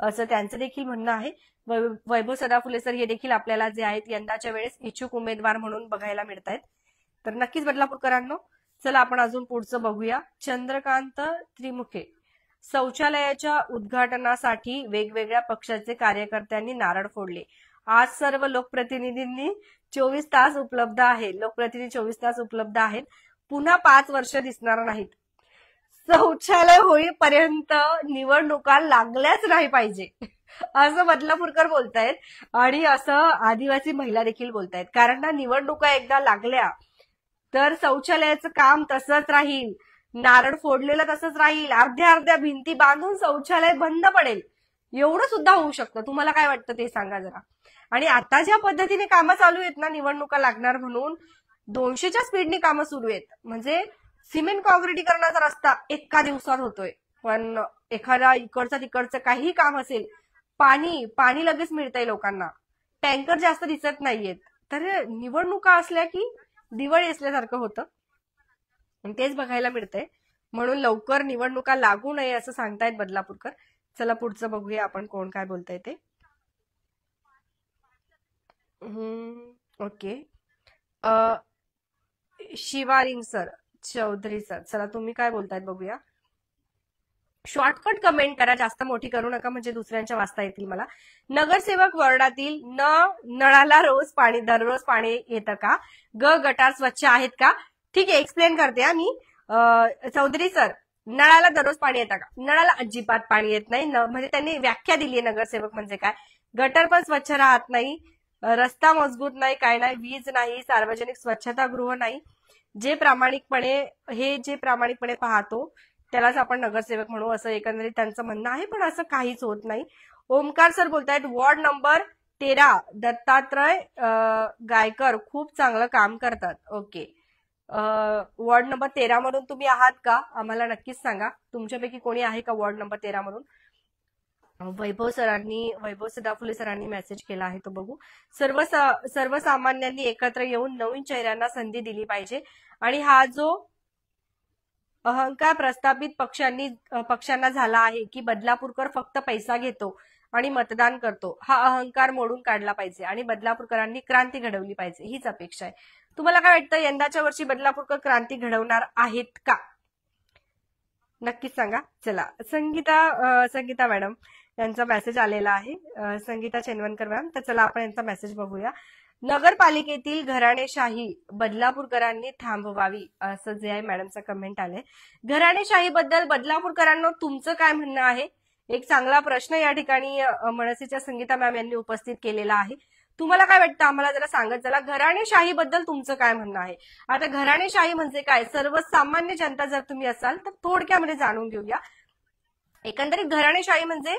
असं त्यांचं देखील म्हणणं आहे. वैभव सदाफुले सर हे देखील आपल्याला जे आहेत यंदाच्या वेळेस इच्छुक उमेदवार म्हणून बघायला मिळत आहेत. तर नक्कीच बदलापूरकरांनो, चला आपण अजून पुढचं बघूया. चंद्रकांत त्रिमुखे, शौचालयाच्या उद्घाटनासाठी वेगवेगळ्या पक्षाचे कार्यकर्त्यांनी नारळ फोडले. आज सर्व लोकप्रतिनिधींनी 24 तास उपलब्ध आहे. लोकप्रतिनिधी 24 तास उपलब्ध आहेत. पुन्हा 5 वर्ष दिसणार नाहीत. शौचालय होईपर्यंत निवडणुका लागल्याच नाही पाहिजे असं बदलापूरकर बोलतायत आणि असं आदिवासी महिला देखील बोलतायत. कारण ना निवडणुका एकदा लागल्या तर शौचालयाचं काम तसंच राहील, नारळ फोडलेलं तसंच राहील, अर्ध्या अर्ध्या भिंती बांधून शौचालय बंद पडेल, एवढं सुद्धा होऊ शकतं. तुम्हाला काय वाटतं ते सांगा जरा. आणि आता ज्या पद्धतीने कामं चालू आहेत ना, निवडणुका लागणार म्हणून 200च्या स्पीडने कामं सुरू आहेत. म्हणजे सिमेंट काँक्रिटीकरणाचा रस्ता एका दिवसात होतोय, पण एखादा इकडचं तिकडचं काही काम असेल, पाणी लगेच मिळतंय लोकांना, टँकर जास्त दिसत नाहीयेत. तर निवडणुका असल्या की दिवाळी असल्यासारखं होतं, तेच बघायला मिळतंय. म्हणून लवकर निवडणुका लागू नये असं सांगतायत बदलापूरकर. चला पुढचं बघूया आपण कोण काय बोलताय ते. ओके, शिवारिंग सर, चौधरी सर, चला तुम्ही काय बोलतायत बघूया. शॉर्टकट कमेंट करा, जास्त मोठी करू नका म्हणजे दुसऱ्यांच्या वाचता येतील मला. नगरसेवक वॉर्डातील नळाला दररोज पाणी येतं का? गटार स्वच्छ आहेत का? ठीक आहे, एक्सप्लेन करते मी. चौधरी सर, नळाला दररोज पाणी येतं का? नळाला अजिबात पाणी येत नाही. म्हणजे त्यांनी व्याख्या दिली आहे नगरसेवक म्हणजे काय. गटर पण स्वच्छ राहत नाही, रस्ता मजबूत नाही, काय नाही, वीज नाही, सार्वजनिक स्वच्छतागृह नाही. जे प्रामाणिकपणे पाहतो त्यालाच आपण नगरसेवक म्हणू असं एकंदरीत त्यांचं म्हणणं आहे. पण असं काहीच होत नाही. ओमकार सर बोलतायत वॉर्ड नंबर 13 दत्तात्रय गायकर खूप चांगलं काम करतात. ओके, वॉर्ड नंबर 13 मधून तुम्ही आहात का? आम्हाला नक्कीच सांगा. तुमच्यापैकी कोणी आहे का वॉर्ड नंबर 13 मधून? वैभव सदाफुले सरांनी मेसेज केला आहे, तो बघू. सर्वसामान्यांनी एकत्र येऊन नवीन चेहऱ्यांना संधी दिली पाहिजे आणि हा जो अहंकार प्रस्थापित पक्षांना झाला आहे की बदलापूरकर फक्त पैसा घेतो आणि मतदान करतो, हा अहंकार मोडून काढला पाहिजे आणि बदलापूरकरांनी क्रांती घडवली पाहिजे, हीच अपेक्षा आहे. तुम्हाला काय वाटतं, यंदाच्या वर्षी बदलापूरकर क्रांती घडवणार आहेत का? नक्कीच सांगा. चला, संगीता मॅडम यांचा मेसेज आलेला आहे, संगीता चेनवनकर मॅम. तर चला आपण यांचा मेसेज बघूया. नगरपालिकेतील घराणेशाही बदलापूरकरांनी थांबवावी असं जे आहे मॅडमचा कमेंट आलंय. घराणेशाही बद्दल बदलापूरकरांना तुमचं काय म्हणणं आहे? एक चांगला प्रश्न या ठिकाणी मनसेच्या संगीता मॅम यांनी उपस्थित केलेला आहे. तुम्हाला काय वाटतं आम्हाला जरा सांगत चला, घराणेशाही बद्दल तुमचं काय म्हणणं आहे? आता घराणेशाही म्हणजे काय, सर्वसामान्य जनता जर तुम्ही असाल तर थोडक्यामध्ये जाणून घेऊया. एकंदरीत घराणेशाही म्हणजे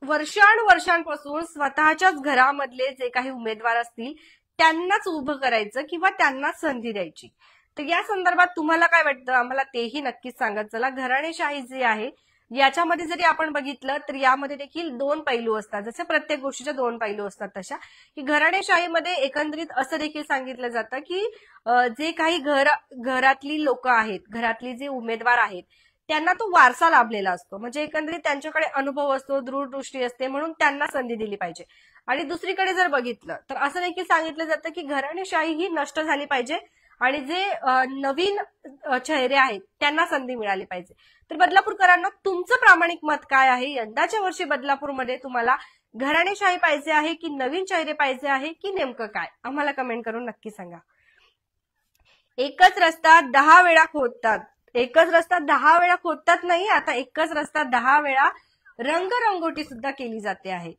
वर्षानुवर्षांपासून स्वतःच्याच घरामधले जे काही उमेदवार असतील त्यांनाच उभं करायचं किंवा त्यांनाच संधी द्यायची. तर या संदर्भात तुम्हाला काय वाटतं आम्हाला तेही नक्कीच सांगत चला. घराणेशाही जी आहे याच्यामध्ये जरी आपण बघितलं तर यामध्ये देखील 2 पैलू असतात. जसे प्रत्येक गोष्टीच्या 2 पैलू असतात तशा की घराणेशाहीमध्ये एकंदरीत असं देखील सांगितलं जातं की जे काही घरातली लोक आहेत, घरातली जे उमेदवार आहेत त्यांना तो वारसा लाभलेला असतो. म्हणजे एकंदरीत त्यांच्याकडे अनुभव असतो, दूरदृष्टी असते, म्हणून त्यांना संधी दिली पाहिजे. आणि दुसरीकडे जर बघितलं तर असं देखील सांगितलं जातं की घराणेशाही ही नष्ट झाली पाहिजे आणि जे नवीन चेहरे आहेत त्यांना संधी मिळाली पाहिजे. तर बदलापूरकरांना तुमचं प्रामाणिक मत काय आहे? यंदाच्या वर्षी बदलापूरमध्ये तुम्हाला घराणेशाही पाहिजे आहे की नवीन चेहरे पाहिजे आहे की नेमकं काय? आम्हाला कमेंट करून नक्की सांगा. एकच रस्ता 10 वेळा खोदतात. एकच रस्ता 10 वेळा खोदतात नाही, आता एकच रस्ता 10 वेळा रंगरंगोटी सुद्धा केली जाते आहे.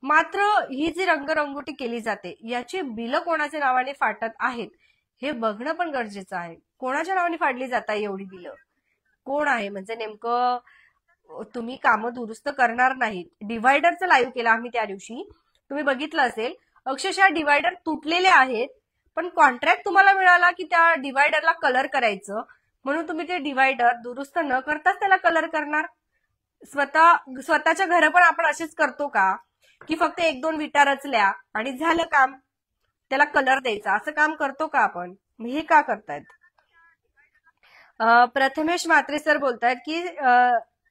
मात्र ही जी रंगरंगोटी केली जाते याची बिलं कोणाच्या नावाने फाटत आहेत हे बघणं पण गरजेचं आहे. कोणाच्या नावाने फाडली जात आहे एवढी बिलं? कोण आहे? म्हणजे नेमकं तुम्ही कामं दुरुस्त करणार नाहीत. डिव्हायडरचं लाईव्ह केलं आम्ही त्या दिवशी, तुम्ही बघितलं असेल. अक्षरशः डिव्हायडर तुटलेले आहेत, पण कॉन्ट्रॅक्ट तुम्हाला मिळाला की त्या डिव्हायडरला कलर करायचं, म्हणून तुम्ही ते डिव्हायडर दुरुस्त न करताच त्याला कलर करणार. स्वतःच्या घरं पण आपण असेच करतो का की फक्त 1-2 विटा रचल्या आणि झालं काम, त्याला कलर द्यायचा, असं काम करतो का आपण? हे का करतायत? प्रथमेश म्हात्रे सर बोलतायत की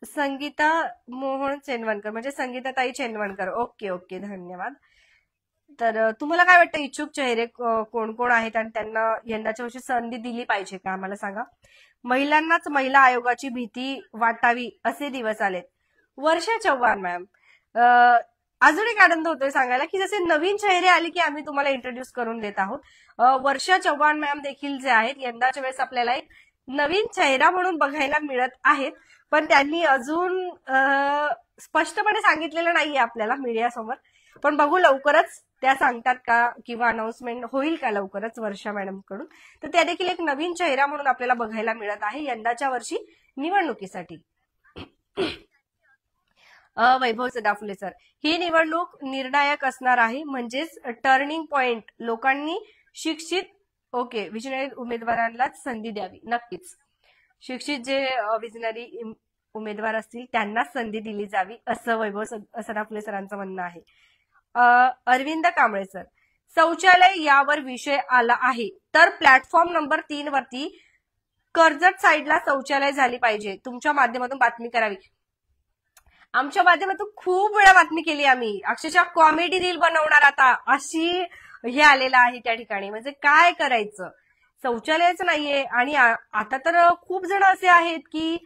संगीता मोहन चेनवणकर म्हणजे संगीताताई चेनवणकर. ओके ओके, धन्यवाद. तर तुम्हाला काय वाटतं, इच्छुक चेहरे कोण कोण आहेत आणि त्यांना यंदाच्या वर्षी संधी दिली पाहिजे का? आम्हाला सांगा. महिलांनाच महिला आयोगाची भीती वाटावी असे दिवस आलेत. वर्षा चव्हाण मॅम, अजून एक आनंद होतोय सांगायला की जसे नवीन चेहरे आले की आम्ही तुम्हाला इंट्रोड्यूस करून देत आहोत. वर्षा चव्हाण मॅम देखील जे आहेत यंदाच्या वेळेस आपल्याला एक नवीन चेहरा म्हणून बघायला मिळत आहेत, पण त्यांनी अजून स्पष्टपणे सांगितलेलं नाहीये आपल्याला मीडियासमोर. पण बघू लवकरच त्या सांगतात का किंवा अनाउन्समेंट होईल का लवकरच वर्षा मॅडम कडून. तर त्या देखील एक नवीन चेहरा म्हणून आपल्याला बघायला मिळत आहे यंदाच्या वर्षी निवडणुकीसाठी. वैभव सदाफुले सर, ही निवडणूक निर्णायक असणार आहे, म्हणजेच टर्निंग पॉइंट. लोकांनी शिक्षित विजनरी उमेदवारांनाच संधी द्यावी. नक्कीच शिक्षित जे विजनरी उमेदवार असतील त्यांनाच संधी दिली जावी असं वैभव सदाफुले सरांचं म्हणणं आहे. अरविंद कांबळे सर, शौचालय यावर विषय आला आहे तर प्लॅटफॉर्म नंबर 3 वरती कर्जत साईडला शौचालय झाली पाहिजे. तुमच्या माध्यमातून बातमी करावी. आमच्या माध्यमातून खूप वेळा बातमी केली आम्ही, अक्षरशः कॉमेडी रील बनवणार आता अशी हे आलेलं आहे त्या ठिकाणी. म्हणजे काय करायचं, शौचालयाचं नाहीये. आणि आता तर खूप जण असे आहेत की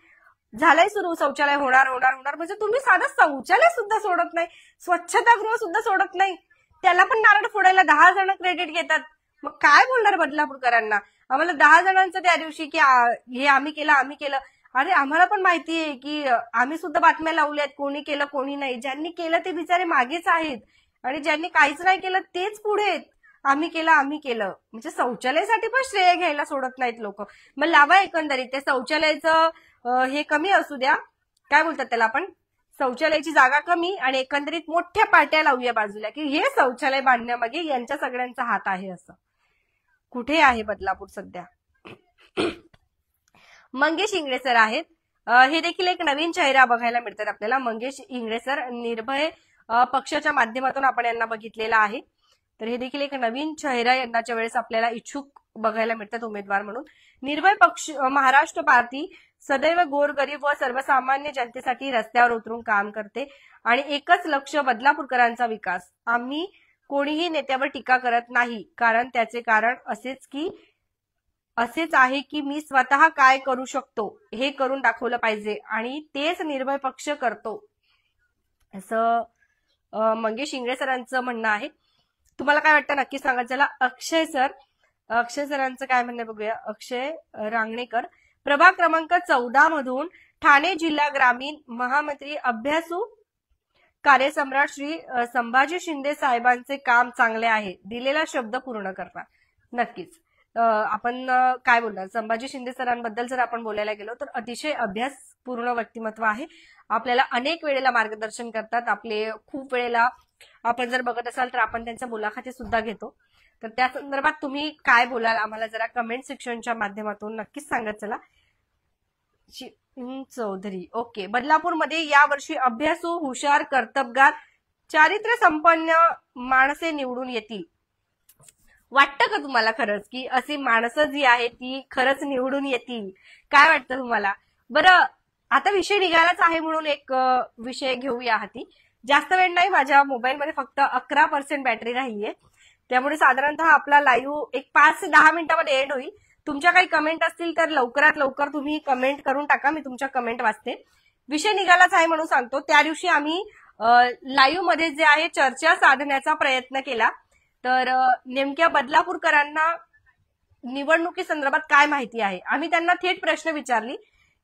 झालंय सुरू, शौचालय होणार होणार होणार. म्हणजे तुम्ही साधं शौचालय सुद्धा सोडत नाही, स्वच्छतागृह सुद्धा सोडत नाही, त्याला पण नारळ फोडायला 10 जण क्रेडिट घेतात. मग काय बोलणार बदलापूरकरांना? आम्हाला 10 जणांचं त्या दिवशी की हे आम्ही केलं आम्ही केलं. अरे आम्हाला पण माहिती आहे की आम्ही सुद्धा बातम्या लावल्यात, कोणी केलं कोणी नाही. ज्यांनी केलं ते बिचारे मागेच आहेत आणि ज्यांनी काहीच नाही केलं तेच पुढे आहेत. आम्ही केलं म्हणजे शौचालयासाठी पण श्रेय घ्यायला सोडत नाहीत लोक. मग लावा एकंदरीत त्या शौचालयाचं हे कमी असू द्या, काय बोलतात त्याला आपण, शौचालयाची जागा कमी आणि एकंदरीत मोठ्या पाट्या लावूया बाजूला की हे शौचालय बांधण्यामागे यांच्या सगळ्यांचा हात आहे. असं कुठे आहे बदलापूर सध्या? मंगेश इंगळे सर आहेत, हे देखील एक नवीन चेहरा बघायला मिळतात आपल्याला. मंगेश इंगळे सर निर्भय पक्षाच्या माध्यमातून आपण यांना बघितलेला आहे. तर हे देखील एक नवीन चेहरा यंदाच्या वेळेस आपल्याला इच्छुक बघायला मिळतात उमेदवार म्हणून. निर्भय पक्ष महाराष्ट्र पार्टी सदैव गोरगरीब व सर्वसामान्य जनतेसाठी रस्त्यावर उतरून काम करते आणि एकच लक्ष बदलापूरकरांचा विकास. आम्ही कोणीही नेत्यावर टीका करत नाही, कारण त्याचे कारण असेच आहे की मी स्वतः काय करू शकतो हे करून दाखवलं पाहिजे आणि तेच निर्भय पक्ष करतो, असं मंगेश इंगळे सरांचं म्हणणं आहे. तुम्हाला काय वाटतं नक्की सांगा. चला अक्षय सरांचं काय म्हणणं बघूया. अक्षय रांगणेकर, प्रभाग क्रमांक 14 मधून ठाणे जिल्हा ग्रामीण महामंत्री अभ्यासू कार्यसम्राट श्री संभाजी शिंदे साहेबांचे काम चांगले आहे, दिलेला शब्द पूर्ण करणार. नक्कीच आपण काय बोलणार, संभाजी शिंदे सरांबद्दल जर आपण बोलायला गेलो तर अतिशय अभ्यासपूर्ण व्यक्तिमत्व आहे. आपल्याला अनेक वेळेला मार्गदर्शन करतात. आपले खूप वेळेला आपण जर बघत असाल तर आपण त्यांच्या मुलाखती सुद्धा घेतो. तर त्या संदर्भात तुम्ही काय बोलाल आम्हाला जरा कमेंट सेक्शनच्या माध्यमातून नक्कीच सांगत चला. चौधरी, ओके, बदलापूरमध्ये यावर्षी अभ्यासू, हुशार, कर्तबगार, चारित्र्य संपन्न माणसे निवडून येतील. वाटतं का तुम्हाला खरंच की अशी माणसं जी आहेत ती खरंच निवडून येतील? काय वाटतं तुम्हाला? बरं, आता विषय निघालाच आहे म्हणून एक विषय घेऊया हाती. जास्त वेळ नाही, माझ्या मोबाईलमध्ये फक्त 11% बॅटरी राहिलीये, त्यामुळे साधारणतः आपला लाईव्ह एक 5 ते 10 मिनिटांमध्ये एंड होईल. तुमच्या काही कमेंट असतील तर लवकरात लवकर तुम्ही कमेंट करून टाका, मी तुमच्या कमेंट वाचते. विषय निघालाच आहे म्हणून सांगतो. त्या दिवशी आम्ही लाईव्ह मध्ये जे आहे चर्चा साधण्याचा प्रयत्न केला. तर नेमक्या बदलापूरकरांना निवडणुकी संदर्भात काय माहिती आहे, आम्ही त्यांना थेट प्रश्न विचारली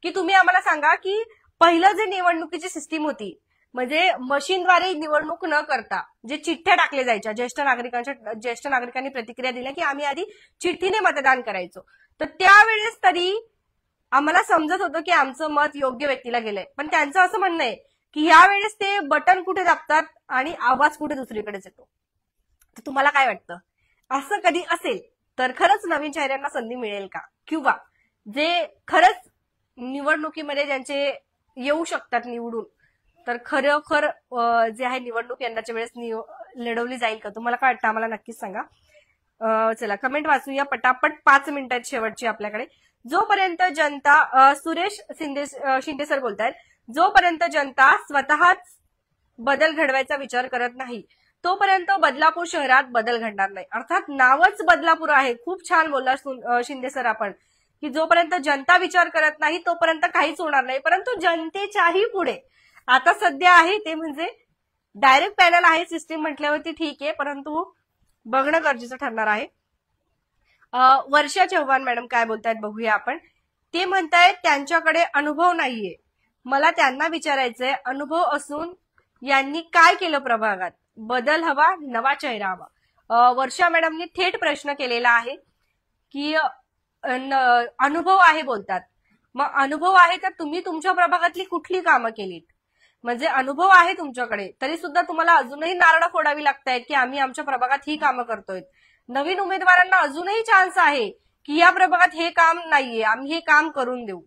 की तुम्ही आम्हाला सांगा की पहिलं जे निवडणुकीची सिस्टीम होती, म्हणजे मशीनद्वारे निवडणूक न करता जे चिठ्ठ्या टाकले जायच्या, ज्येष्ठ नागरिकांनी प्रतिक्रिया दिल्या की आम्ही आधी चिठ्ठीने मतदान करायचो, तर त्यावेळेस तरी आम्हाला समजत होतं की आमचं मत योग्य व्यक्तीला गेलंय. पण त्यांचं असं म्हणणं आहे की यावेळेस ते बटन कुठे दाबतात आणि आवाज कुठे दुसरीकडेच येतो. तर तुम्हाला काय वाटतं, असं कधी असेल तर खरंच नवीन चेहऱ्यांना संधी मिळेल का, किंवा जे खरंच निवडणुकीमध्ये ज्यांचे येऊ शकतात निवडून, तर खरोखर जे आहे निवडणूक यंदाच्या वेळेस लढवली जाईल का? तुम्हाला काय वाटतं आम्हाला नक्कीच सांगा. चला कमेंट वाचूया पटापट, 5 मिनिटात शेवटची आपल्याकडे. जोपर्यंत जनता, सुरेश शिंदे सर बोलतायत, जोपर्यंत जनता स्वतःच बदल घडवायचा विचार करत नाही तोपर्यंत बदलापूर शहरात बदल घडणार नाही. अर्थात नावच बदलापूर आहे. खूप छान बोलला शिंदे सर आपण, की जोपर्यंत जनता विचार करत नाही तोपर्यंत काहीच होणार नाही. परंतु जनतेच्याही पुढे आता सध्या आहे ते म्हणजे डायरेक्ट पॅनल आहे सिस्टीम म्हटल्यावरती ठीक आहे, परंतु बघणं गरजेचं ठरणार आहे. वर्षा चव्हाण मॅडम काय बोलतायत बघूया आपण. ते म्हणतायत त्यांच्याकडे अनुभव नाहीये. मला त्यांना विचारायचंय, अनुभव असून यांनी काय केलं प्रभागात? बदल हवा, नवा चेहरा हवा. वर्षा मॅडमनी थेट प्रश्न केलेला आहे की अनुभव आहे बोलतात, मग अनुभव आहे तर तुम्ही तुमच्या प्रभागातली कुठली कामं केलीत? म्हणजे अनुभव आहे तुमच्याकडे तरी सुद्धा तुम्हाला अजूनही नारळं फोडावी लागतायत की आम्ही आमच्या प्रभागात ही कामं करतोय. नवीन उमेदवारांना अजूनही चान्स आहे की या प्रभागात हे काम नाहीये, आम्ही हे काम करून देऊ.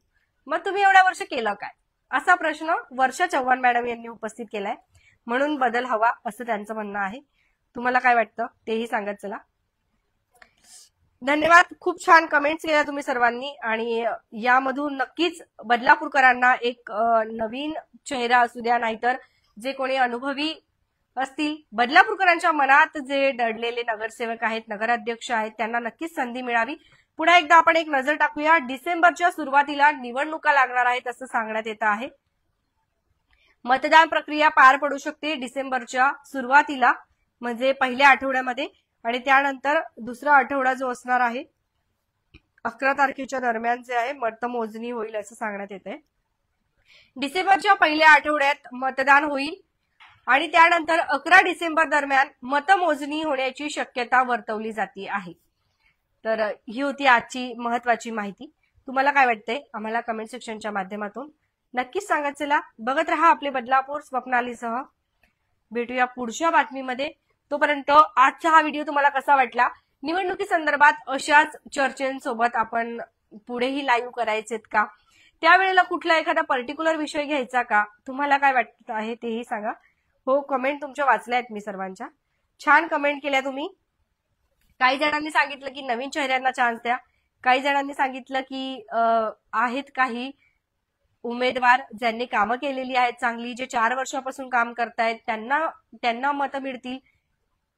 मग तुम्ही एवढ्या वर्ष केलं काय, असा प्रश्न वर्षा चव्हाण मॅडम यांनी उपस्थित केलाय. म्हणून बदल हवा असं त्यांचं म्हणणं आहे. तुम्हाला काय वाटतं तेही सांगत चला. धन्यवाद, खूप छान कमेंट्स केल्या तुम्ही सर्वांनी, आणि यामधून नक्कीच बदलापूरकरांना एक नवीन चेहरा असू द्या, नाहीतर जे कोणी अनुभवी असतील बदलापूरकरांच्या मनात जे दडलेले नगरसेवक आहेत, नगराध्यक्ष आहेत, त्यांना नक्कीच संधी मिळावी. पुन्हा एकदा आपण एक नजर टाकूया. डिसेंबरच्या सुरुवातीला निवडणुका लागणार आहेत असं सांगण्यात येत आहे. मतदान प्रक्रिया पार पडू शकते डिसेंबरच्या सुरुवातीला, म्हणजे पहिल्या आठवड्यामध्ये, आणि त्यानंतर दुसरा आठवडा जो असणार आहे 11 तारखेच्या दरम्यान जे आहे मतमोजणी होईल असं सांगण्यात येत आहे. डिसेंबरच्या पहिल्या आठवड्यात मतदान होईल आणि त्यानंतर 11 डिसेंबर दरम्यान मतमोजणी होण्याची शक्यता वर्तवली जाते आहे. तर ही होती आजची महत्वाची माहिती. तुम्हाला काय वाटतंय आम्हाला कमेंट सेक्शनच्या माध्यमातून नक्कीच सांगत चला. बघत रहा आपले बदलापूर स्वप्नालीसह. भेटूया पुढच्या बातमीमध्ये. तोपर्यंत आजचा हा व्हिडिओ तुम्हाला कसा वाटला? निवडणुकी संदर्भात अशाच चर्चेसोबत आपण पुढेही लाईव्ह करायचेत का? त्यावेळेला कुठला एखादा पर्टिक्युलर विषय घ्यायचा का? तुम्हाला काय वाटत आहे तेही सांगा. हो, कमेंट तुमच्या वाचल्या आहेत मी सर्वांच्या. छान कमेंट केल्या तुम्ही. काही जणांनी सांगितलं की नवीन चेहऱ्यांना चान्स द्या, काही जणांनी सांगितलं की आहेत काही उमेदवार ज्यांनी कामं केलेली आहेत चांगली, जे 4 वर्षापासून काम करतायत त्यांना मतं मिळतील,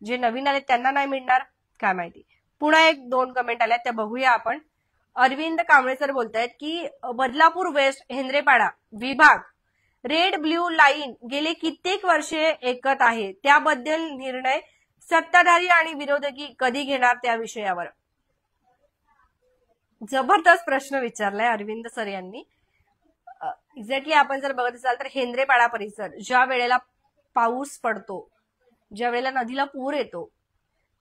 जे नवीन आले त्यांना नाही मिळणार, काय माहिती. पुन्हा 1-2 कमेंट आल्या त्या बघूया आपण. अरविंद कांबळे सर बोलतायत की बदलापूर वेस्ट हेंद्रेपाडा विभाग रेड ब्ल्यू लाईन गेले कित्येक वर्षे एकत आहे, त्याबद्दल निर्णय सत्ताधारी आणि विरोधकी कधी घेणार त्या विषयावर? जबरदस्त प्रश्न विचारलाय अरविंद सर यांनी. एक्झॅक्टली आपण जर बघत असाल तर हेंद्रेपाडा परिसर ज्या वेळेला पाऊस पडतो, ज्या वेळेला नदीला पूर येतो,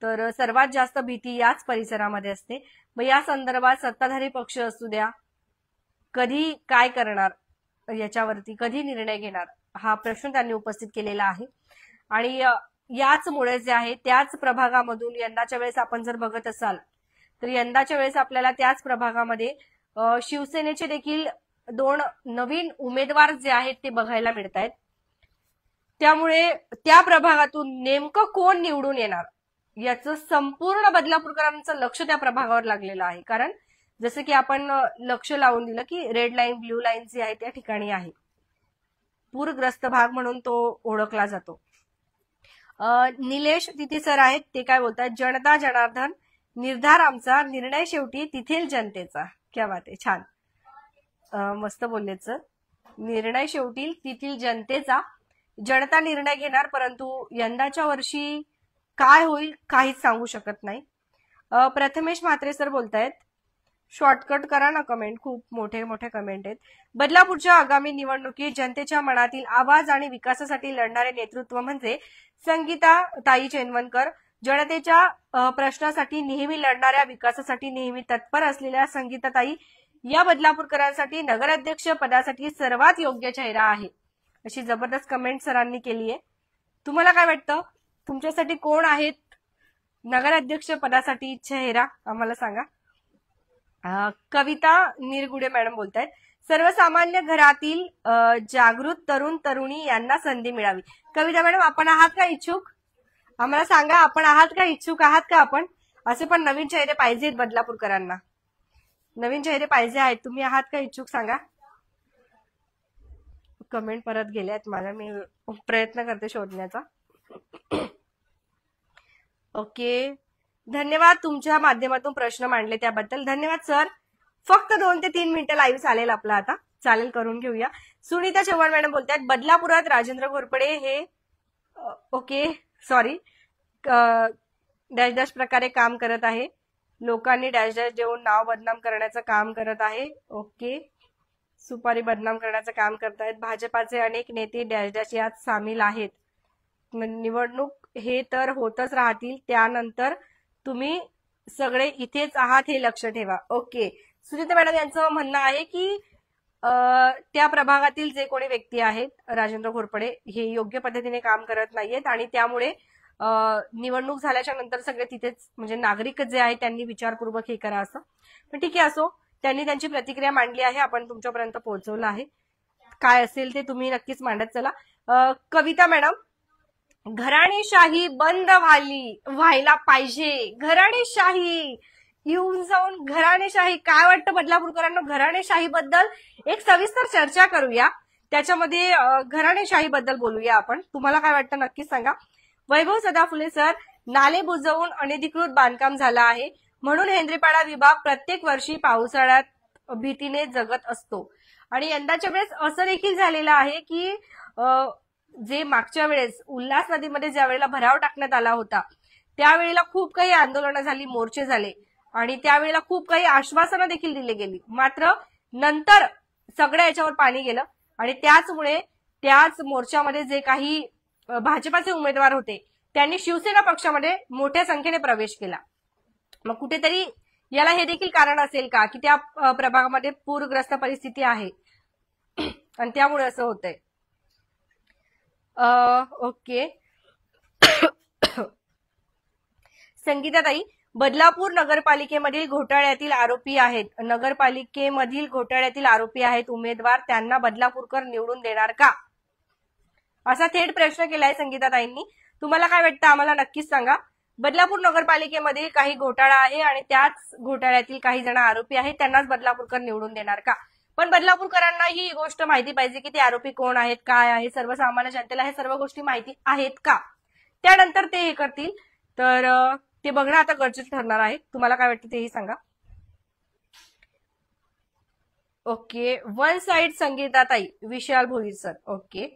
तर सर्वात जास्त भीती याच परिसरामध्ये असते. मग या संदर्भात सत्ताधारी पक्ष असू द्या कधी काय करणार याच्यावरती, कधी निर्णय घेणार, हा प्रश्न त्यांनी उपस्थित केलेला आहे. आणि याचमुळे जे आहे त्याच प्रभागामधून यंदाच्या वेळेस आपण जर बघत असाल तर यंदाच्या वेळेस आपल्याला त्याच प्रभागामध्ये शिवसेनेचे देखील 2 नवीन उमेदवार जे आहेत ते बघायला मिळत आहेत. त्यामुळे त्या प्रभागातून नेमकं कोण निवडून येणार याचं संपूर्ण बदलापूरकरांचं लक्ष त्या प्रभागावर लागलेलं आहे. कारण जसं की आपण लक्ष लावून दिलं की रेड लाईन ब्ल्यू लाईन जी आहे त्या ठिकाणी आहे, पूरग्रस्त भाग म्हणून तो ओळखला जातो. निलेश तिथे सर आहेत, ते काय बोलतात? जनता जनार्दन निर्धार आमचा, निर्णय शेवटी तिथील जनतेचा. क्या बात आहे, छान. मस्त बोललेच. निर्णय शेवटी तिथील जनतेचा. जनता निर्णय घेणार, परंतु यंदाच्या वर्षी काय होईल काहीच सांगू शकत नाही. प्रथमेश म्हात्रे सर बोलतायत, शॉर्टकट करा ना कमेंट, खूप मोठे मोठे कमेंट आहेत. बदलापूरच्या आगामी निवडणुकीत जनतेच्या मनातील आवाज आणि विकासासाठी लढणारे नेतृत्व म्हणजे संगीता ताई चेनवनकर. जनतेच्या प्रश्नासाठी नेहमी लढणाऱ्या, विकासासाठी नेहमी तत्पर असलेल्या संगीताताई या बदलापूरकरांसाठी नगराध्यक्ष पदासाठी सर्वात योग्य चेहरा आहे, अशी जबरदस्त कमेंट सरांनी केली आहे. तुम्हाला काय वाटतं, तुमच्यासाठी कोण आहेत नगराध्यक्ष पदासाठी चेहरा, आम्हाला सांगा. कविता निरगुडे मॅडम बोलतायत, सर्वसामान्य घरातील जागृत तरुण तरुणी यांना संधी मिळावी. कविता मॅडम, आपण आहात का इच्छुक? आम्हाला सांगा, आपण आहात का इच्छुक आहात का आपण? असे पण नवीन चेहरे पाहिजेत बदलापूरकरांना, नवीन चेहरे पाहिजे आहेत. तुम्ही आहात का इच्छुक सांगा. कमेंट परत गेल्यात माझ्या, मी प्रयत्न करते शोधण्याचा. ओके, धन्यवाद. तुमच्या माध्यमातून प्रश्न मांडले त्याबद्दल धन्यवाद सर. फक्त 2 ते 3 मिनिटं लाईव्ह चालेल आपला, आता चालेल, करून घेऊया. सुनीता चव्हाण मॅडम बोलतात, बदलापुरात राजेंद्र घोरपडे हे ओके सॉरी डॅश डॅश प्रकारे काम करत आहे. लोकांनी डॅश डॅश देऊन नाव बदनाम करण्याचं काम करत आहे. ओके, सुपारी बदनाम करण्याचं काम करतायत. भाजपाचे अनेक नेते डॅश डॅश यात सामील आहेत. निवडणूक हे तर होतच राहतील, त्यानंतर तुम्ही सगळे इथेच आहात हे लक्ष ठेवा. ओके, सुनीता मॅडम यांचं म्हणणं आहे की त्या प्रभागातील जे कोणी व्यक्ती आहेत राजेंद्र घोरपडे हे योग्य पद्धतीने काम करत नाहीयेत आणि त्यामुळे निवडणूक झाल्याच्या नंतर सगळे तिथेच, म्हणजे नागरिक जे आहेत त्यांनी विचारपूर्वक हे करा असं. पण ठीक आहे, असो, त्यांनी त्यांची प्रतिक्रिया मांडली आहे, आपण तुमच्यापर्यंत पोहोचवलं आहे. काय असेल ते तुम्ही नक्कीच मांडत चला. कविता मॅडम, घराणेशाही बंद व्हायला पाहिजे. घराणेशाही येऊन जाऊन घराणेशाही, काय वाटतं बदलापूरकरांना घराणेशाही बद्दल? एक सविस्तर चर्चा करूया, त्याच्यामध्ये घराणेशाही बद्दल बोलूया आपण. तुम्हाला काय वाटतं नक्कीच सांगा. वैभव सदाफुले सर, नाले बुजवून अनधिकृत बांधकाम झालं आहे, म्हणून हेंद्रीपाडा विभाग प्रत्येक वर्षी पावसाळ्यात भीतीने जगत असतो. आणि यंदाच्या वेळेस असं देखील झालेलं आहे की जे मागच्या वेळेस उल्हास नदीमध्ये ज्या वेळेला भराव टाकण्यात आला होता त्यावेळेला खूप काही आंदोलनं झाली, मोर्चे झाले आणि त्यावेळेला खूप काही आश्वासनं देखील दिली गेली. मात्र नंतर सगळ्या याच्यावर पाणी गेलं आणि त्याचमुळे त्याच मोर्चामध्ये जे काही भाजपाचे उमेदवार होते त्यांनी शिवसेना पक्षामध्ये मोठ्या संख्येने प्रवेश केला. मग कुठेतरी याला हे देखील कारण असेल का की त्या प्रभागामध्ये पूरग्रस्त परिस्थिती आहे आणि त्यामुळे असं होतंय. ओके, संगीताताई, बदलापूर नगरपालिकेमधील घोटाळ्यातील आरोपी आहेत. नगरपालिकेमधील घोटाळ्यातील आरोपी आहेत उमेदवार, त्यांना बदलापूरकर निवडून देणार का, असा थेट प्रश्न केलाय संगीताताईंनी. तुम्हाला काय वाटतं आम्हाला नक्कीच सांगा. बदलापूर नगरपालिकेमध्ये काही घोटाळा आहे आणि त्याच घोटाळ्यातील काही जण आरोपी आहेत, त्यांनाच बदलापूरकर निवडून देणार का? पण बदलापूरकरांना ही गोष्ट माहिती पाहिजे की ते आरोपी कोण आहेत, काय आहे, सर्वसामान्य जनतेला हे सर्व गोष्टी माहिती आहेत का? त्यानंतर ते हे करतील, तर ते बघणं आता गरजेचं ठरणार आहे. तुम्हाला काय वाटतं तेही सांगा. ओके, वन साइड संगीताताई, विशाल भोईर सर. ओके,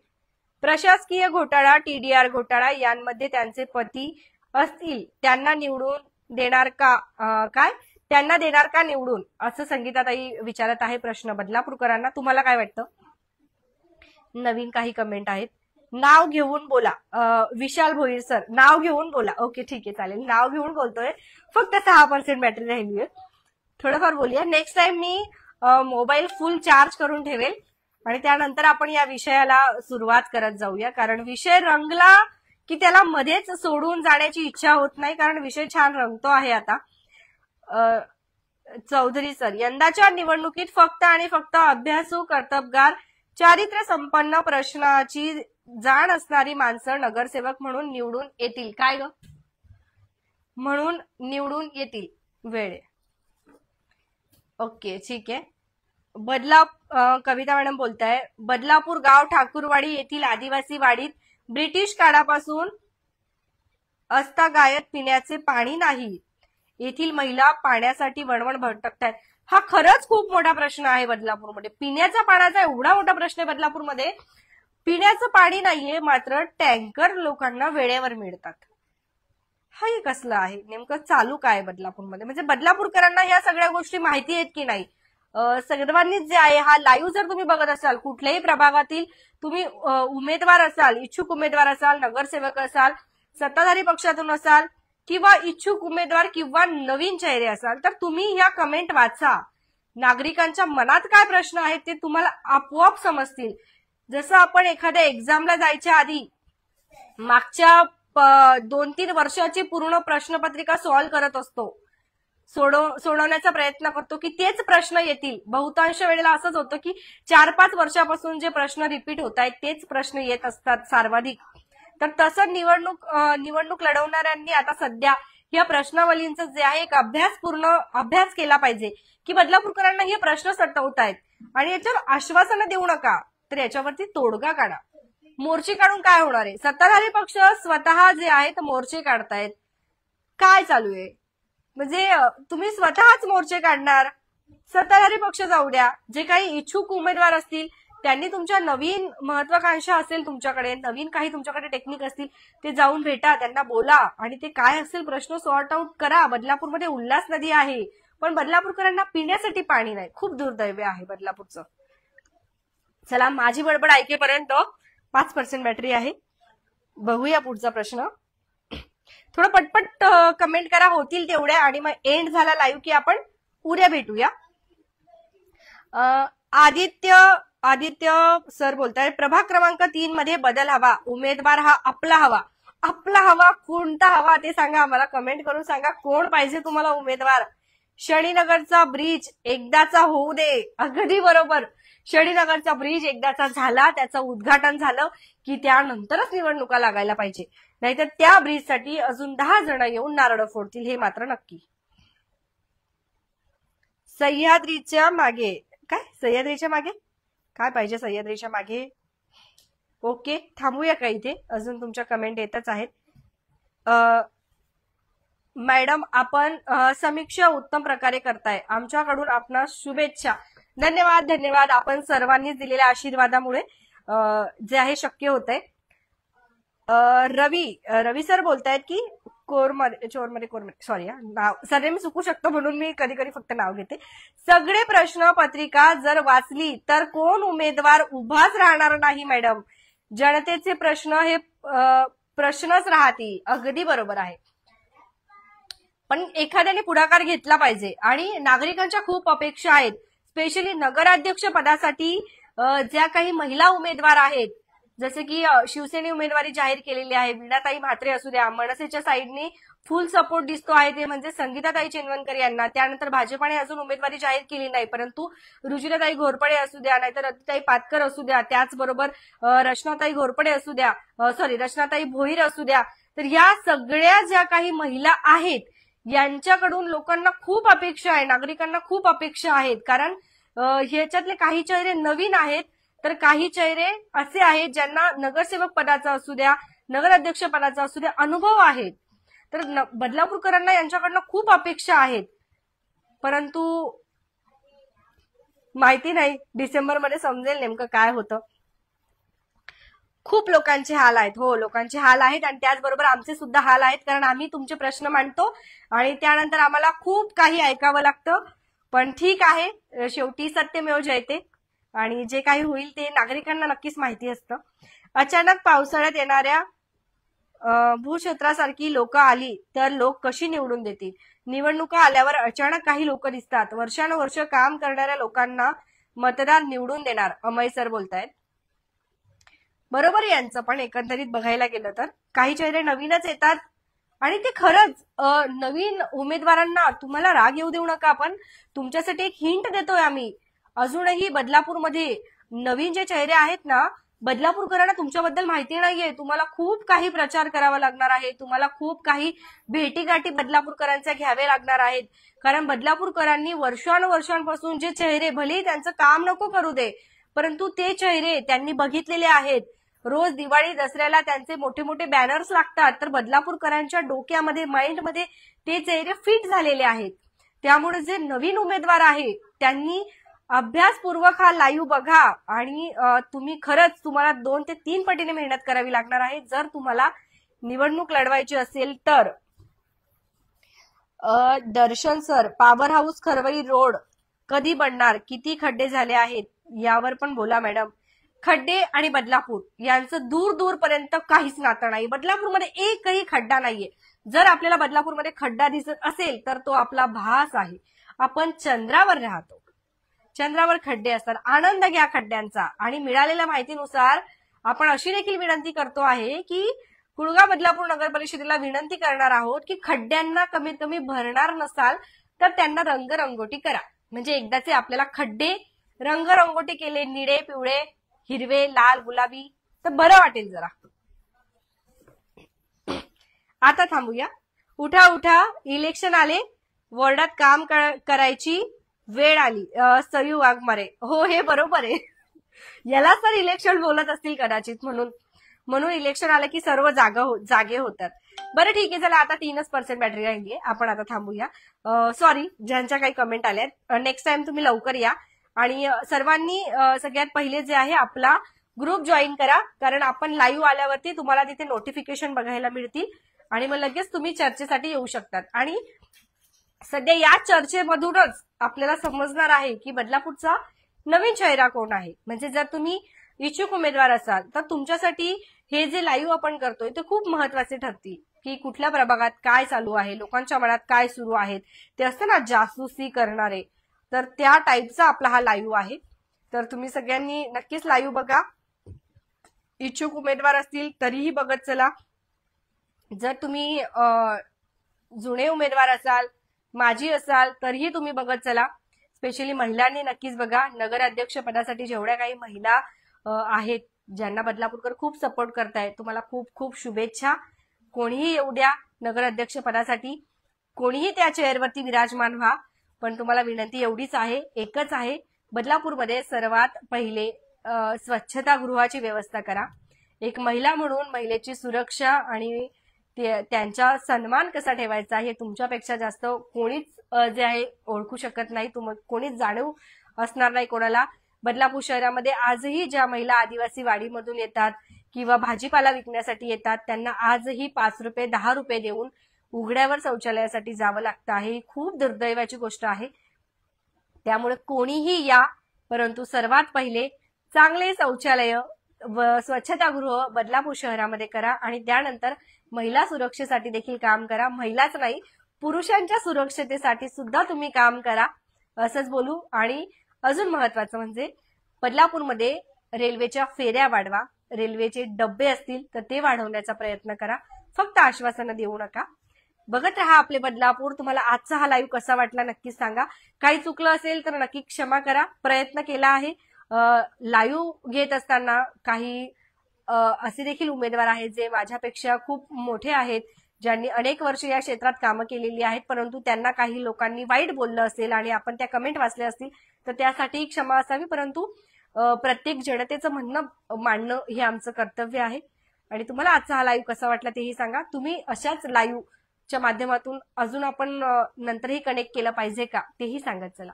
प्रशासकीय घोटाळा, टीडीआर घोटाळा यांमध्ये त्यांचे पती असतील, त्यांना निवडून देणार का? काय त्यांना देणार का निवडून, असं संगीताताई विचारत आहे प्रश्न बदलापूरकरांना. तुम्हाला काय वाटतं? नवीन काही कमेंट आहेत. नाव घेऊन बोला, विशाल भोईर सर, नाव घेऊन बोला. ओके, ठीक आहे, चालेल, नाव घेऊन बोलतोय. फक्त 6% बॅटरी राहिली आहे, थोडंफार बोलूया. नेक्स्ट टाइम मी मोबाईल फुल चार्ज करून ठेवेल आणि त्यानंतर आपण या विषयाला सुरुवात करत जाऊया, कारण विषय रंगला की त्याला मध्येच सोडून जाण्याची इच्छा होत नाही, कारण विषय छान रंगतो आहे आता. चौधरी सर, यंदाच्या निवडणुकीत फक्त आणि फक्त अभ्यासू, कर्तबगार, चारित्र्य संपन्न, प्रश्नाची जाण असणारी माणसं नगरसेवक म्हणून निवडून येतील. काय ग? म्हणून निवडून येतील. वेळ. ओके, ठीक आहे. कविता मॅडम बोलताय, बदलापूर गाव ठाकूरवाडी येथील आदिवासी वाडीत ब्रिटिश काळापासून अस्तागायत पिण्याचे पाणी नाही. येथील महिला पाण्यासाठी वणवण भटकतायत. हा खरंच खूप मोठा प्रश्न आहे बदलापूरमध्ये. पिण्याच्या पाण्याचा एवढा मोठा प्रश्न आहे बदलापूरमध्ये. पिण्याचं पाणी नाहीये, मात्र टँकर लोकांना वेळेवर मिळतात. हा एक कसला आहे नेमकं, चालू काय बदलापूरमध्ये? म्हणजे बदलापूरकरांना या सगळ्या गोष्टी माहिती आहेत की नाही? सर्वांनीच जे आहे हा लाईव्ह जर तुम्ही बघत असाल, कुठल्याही प्रभागातील तुम्ही उमेदवार असाल, इच्छुक उमेदवार असाल, नगरसेवक असाल, सत्ताधारी पक्षातून असाल किंवा इच्छुक उमेदवार किंवा नवीन चेहरे असाल, तर तुम्ही ह्या कमेंट वाचा. नागरिकांच्या मनात काय प्रश्न आहेत ते तुम्हाला आपोआप समजतील. जसं आपण एखाद्या एक्झामला जायच्या आधी मागच्या 2-3 वर्षाची पूर्ण प्रश्नपत्रिका सॉल्व्ह करत असतो, सोडवण्याचा प्रयत्न करतो की तेच प्रश्न येतील. बहुतांश वेळेला असंच होतं की 4-5 वर्षापासून जे प्रश्न रिपीट होत आहेत तेच प्रश्न येत असतात सर्वाधिक. तर तसं निवडणूक लढवणाऱ्यांनी आता सध्या या प्रश्नावलींचं जे आहे एक अभ्यास केला पाहिजे की बदलापूरकरांना हे प्रश्न सटवतायत आणि याच्यावर आश्वासनं देऊ नका, तर याच्यावरती तोडगा काढा. मोर्चे काढून काय होणार आहे? सत्ताधारी पक्ष स्वतः जे आहेत मोर्चे काढतायत. काय चालू आहे? म्हणजे तुम्ही स्वतःच मोर्चे काढणार? सत्ताधारी पक्ष जाऊ द्या, जे काही इच्छुक उमेदवार असतील त्यांनी तुमच्या नवीन महत्वाकांक्षा असेल, तुमच्याकडे नवीन काही तुमच्याकडे टेक्निक असतील, ते जाऊन भेटा, त्यांना बोला आणि ते काय असेल प्रश्न सॉर्ट आउट करा. बदलापूरमध्ये उल्हास नदी आहे, पण बदलापूरकरांना पिण्यासाठी पाणी नाही. खूप दुर्दैव आहे बदलापूरचं. चला, माझी बडबड ऐकेपर्यंत 5% बॅटरी आहे. बघूया पुढचा प्रश्न. थोडं पटपट कमेंट करा होतील तेवढ्या, आणि मग एंड झाला लाईव्ह की आपण उद्या भेटूया. आदित्य सर बोलताय, प्रभाग क्रमांक 3 मध्ये बदल हवा, उमेदवार हा आपला हवा. आपला हवा कोणता हवा ते सांगा आम्हाला, कमेंट करून सांगा. कोण पाहिजे तुम्हाला उमेदवार? शनीनगरचा ब्रिज एकदाचा होऊ दे. अगदी बरोबर. शनीनगरचा ब्रिज एकदाचा झाला, त्याचं उद्घाटन झालं की त्यानंतरच निवडणुका लागायला पाहिजे, नाहीतर त्या ब्रिजसाठी अजून 10 जण येऊन नारळ फोडतील, हे मात्र नक्की. सह्याद्रीच्या मागे काय? सह्याद्रीच्या मागे काय पाहिजे? सह्याद्रीच्या मागे. ओके, थांबूया का इथे? अजून तुमच्या कमेंट येतच आहेत. मॅडम, आपण समीक्षा उत्तम प्रकारे करताय, आमच्याकडून आपणास शुभेच्छा. धन्यवाद. आपण सर्वांनीच दिलेल्या आशीर्वादामुळे जे आहे शक्य होतंय. रवी सर बोलतायत की चोरमध्ये सॉरी नाव सर मी चुकू शकतो म्हणून मी कधी कधी फक्त नाव घेते. सगळे प्रश्न पत्रिका जर वाचली तर कोण उमेदवार उभाच राहणार नाही मॅडम. जनतेचे प्रश्न हे प्रश्नच राहतील. अगदी बरोबर आहे, पण एखाद्याने पुढाकार घेतला पाहिजे. आणि नागरिकांच्या खूप अपेक्षा आहेत, स्पेशली नगराध्यक्ष पदासाठी ज्या काही महिला उमेदवार आहेत, जसे की शिवसेने उमेदवारी जाहीर केलेली आहे. वीणाताई म्हात्रे असू द्या, मनसेच्या साईडने फुल सपोर्ट दिसतो आहे ते म्हणजे संगीताताई चेनवनकर यांना. त्यानंतर भाजपाने अजून उमेदवारी जाहीर केली नाही, परंतु रुजिराताई घोरपडे असू द्या, नाहीतर रतिताई पातकर असू द्या, त्याचबरोबर रचनाताई घोरपडे असू द्या, रचनाताई भोईर असू द्या. तर या सगळ्या ज्या काही महिला आहेत यांच्याकडून लोकांना खूप अपेक्षा आहे, नागरिकांना खूप अपेक्षा आहेत. कारण ह्याच्यातले काही चेहरे नवीन आहेत, तर काही चेहरे असे आहेत ज्यांना नगरसेवक पदाचा असू द्या, नगराध्यक्ष पदाचा असू द्या अनुभव आहेत. तर बदलापूरकरांना यांच्याकडनं खूप अपेक्षा आहेत, परंतु माहिती नाही डिसेंबरमध्ये समजेल नेमकं काय होतं. खूप लोकांचे हाल आहेत. हो, लोकांचे हाल आहेत आणि त्याचबरोबर आमचे सुद्धा हाल आहेत, कारण आम्ही तुमचे प्रश्न मांडतो आणि त्यानंतर आम्हाला खूप काही ऐकावं लागतं. पण ठीक आहे, शेवटी सत्यमेव जयते आणि जे काही होईल ते नागरिकांना नक्कीच माहिती असतं. अचानक पावसाळ्यात येणाऱ्या भूक्षेत्रासारखी लोक आली तर लोक कशी निवडून देतील? निवडणुका आल्यावर अचानक काही लोक दिसतात, वर्षानुवर्ष काम करणाऱ्या लोकांना मतदार निवडून देणार, अमय सर बोलतायत. बरोबर यांचं, पण एकंदरीत बघायला गेलं तर काही चेहरे नवीनच येतात आणि ते खरंच नवीन उमेदवारांना तुम्हाला राग येऊ देऊ नका. आपण तुमच्यासाठी एक हिंट देतोय आम्ही. अजूनही बदलापूरमध्ये नवीन जे चेहरे आहेत ना, बदलापूरकरांना तुमच्याबद्दल माहिती नाहीये. तुम्हाला खूप काही प्रचार करावा लागणार आहे, तुम्हाला खूप काही भेटीगाठी बदलापूरकरांच्या घ्यावे लागणार आहेत. कारण बदलापूरकरांनी वर्षानुवर्षांपासून जे चेहरे, भले त्यांचं काम नको करू दे, परंतु ते चेहरे त्यांनी बघितलेले आहेत. रोज दिवाळी दसऱ्याला त्यांचे मोठे मोठे बॅनर्स लागतात, तर बदलापूरकरांच्या डोक्यामध्ये माइंडमध्ये ते चेहरे फिट झालेले आहेत. त्यामुळे जे नवीन उमेदवार आहे त्यांनी अभ्यासपूर्वक हा लाईव्ह बघा आणि तुम्ही खरंच तुम्हाला 2 ते 3 पटीने मेहनत करावी लागणार आहे जर तुम्हाला निवडणूक लढवायची असेल तर. दर्शन sir, power house Kharwai road कधी बनणार, किती खड्डे झाले आहेत यावर पण बोला मॅडम. खड्डे आणि बदलापूर यांचं दूर दूरपर्यंत काहीच नातं नाही. बदलापूरमध्ये एकही खड्डा नाहीये. जर आपल्याला बदलापूरमध्ये खड्डा दिसत असेल तर तो आपला भास आहे. आपण चंद्रावर राहतो, चंद्रावर खड्डे असतात. आनंद घ्या खड्ड्यांचा. आणि मिळालेल्या माहितीनुसार आपण अशी देखील विनंती करतो आहे की कुळगाव बदलापूर नगर परिषदेला विनंती करणार आहोत की खड्ड्यांना कमीत कमी भरणार नसाल तर त्यांना रंगरंगोटी करा. म्हणजे एकदाचे आपल्याला खड्डे रंगरंगोटी केले, निळे पिवळे हिरवे लाल गुलाबी, तर बरं वाटेल जरा. आता थांबूया. उठा उठा, इलेक्शन आले, वॉर्डात काम करायची वेळ आली. सयू वाघमारे, हो हे बरोबर आहे. याला सर इलेक्शन बोलत असतील कदाचित, म्हणून इलेक्शन आलं की सर्व जागे होतात. बरं ठीक आहे, चला आता 3% बॅटरी राहिली, आपण आता थांबूया. सॉरी ज्यांच्या काही कमेंट आल्यात, नेक्स्ट टाइम तुम्ही लवकर या. आणि सर्वांनी सगळ्यात पहिले जे आहे आपला ग्रुप जॉईन करा, कारण आपण लाईव्ह आल्यावरती तुम्हाला तिथे नोटिफिकेशन बघायला मिळतील आणि मग लगेच तुम्ही चर्चेसाठी येऊ शकतात. आणि सध्या या चर्चेमधूनच आपल्याला समजणार आहे की बदलापूरचा नवीन चेहरा कोण आहे. म्हणजे जर तुम्ही इच्छुक उमेदवार असाल तर तुमच्यासाठी हे जे लाईव्ह आपण करतोय ते खूप महत्वाचे ठरतील की कुठल्या प्रभागात काय चालू आहे, लोकांच्या मनात काय सुरू आहेत. ते असतं ना जासूसी करणारे, तर त्या टाईपचा आपला हा लाईव्ह आहे. तर तुम्ही सगळ्यांनी नक्कीच लाईव्ह बघा. इच्छुक उमेदवार असतील तरीही बघत चला. जर तुम्ही जुने उमेदवार असाल, माजी असाल तरीही तुम्ही बघत चला. स्पेशली महिलांनी नक्कीच बघा. नगर अध्यक्ष पदासाठी जेवढ्या काही महिला आहेत ज्यांना बदलापूरकर खूप सपोर्ट करतायत, तुम्हाला खूप खूप शुभेच्छा. कोणीही येऊ द्या नगर अध्यक्ष पदासाठी, कोणीही त्या चेअरवरती विराजमान व्हा. पण तुम्हाला विनंती एवढीच आहे, एकच आहे, बदलापूरमध्ये सर्वात पहिले स्वच्छतागृहाची व्यवस्था करा. एक महिला म्हणून महिलेची सुरक्षा आणि त्यांचा सन्मान कसा ठेवायचा हे तुमच्यापेक्षा जास्त कोणीच जे आहे ओळखू शकत नाही. कोणीच जाणीव असणार नाही कोणाला. बदलापूर शहरामध्ये आजही ज्या महिला आदिवासी वाडीमधून येतात किंवा भाजीपाला विकण्यासाठी येतात त्यांना आजही 5 रुपये 10 रुपये देऊन उघड्यावर शौचालयासाठी जावं लागतं आहे. ही खूप दुर्दैवाची गोष्ट आहे. त्यामुळे कोणीही या, परंतु सर्वात पहिले चांगले शौचालय व स्वच्छतागृह बदलापूर शहरामध्ये करा आणि त्यानंतर महिला सुरक्षेसाठी देखील काम करा. महिलाच नाही, पुरुषांच्या सुरक्षतेसाठी सुद्धा तुम्ही काम करा असंच बोलू. आणि अजून महत्वाचं म्हणजे बदलापूरमध्ये रेल्वेच्या फेऱ्या वाढवा. रेल्वेचे डब्बे असतील तर ते वाढवण्याचा प्रयत्न करा. फक्त आश्वासनं देऊ नका. बघत रहा आपले बदलापूर. तुम्हाला आजचा हा लाईव्ह कसा वाटला नक्कीच सांगा. काही चुकलं असेल तर नक्की क्षमा करा. प्रयत्न केला आहे. लाईव्ह घेत असताना काही असे देखील उमेदवार आहेत जे माझ्यापेक्षा खूप मोठे आहेत, ज्यांनी अनेक वर्ष या क्षेत्रात कामं केलेली आहेत, परंतु त्यांना काही लोकांनी वाईट बोललं असेल आणि आपण त्या कमेंट वाचल्या असतील तर त्यासाठी क्षमा असावी. परंतु प्रत्येक जनतेचं म्हणणं मांडणं हे आमचं कर्तव्य आहे. आणि तुम्हाला आजचा हा लाईव्ह कसा वाटला तेही सांगा. तुम्ही अशाच लाईव्हच्या माध्यमातून अजून आपण नंतरही कनेक्ट केलं पाहिजे का तेही सांगत चला.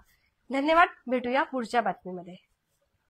धन्यवाद. भेटूया पुढच्या बातमीमध्ये.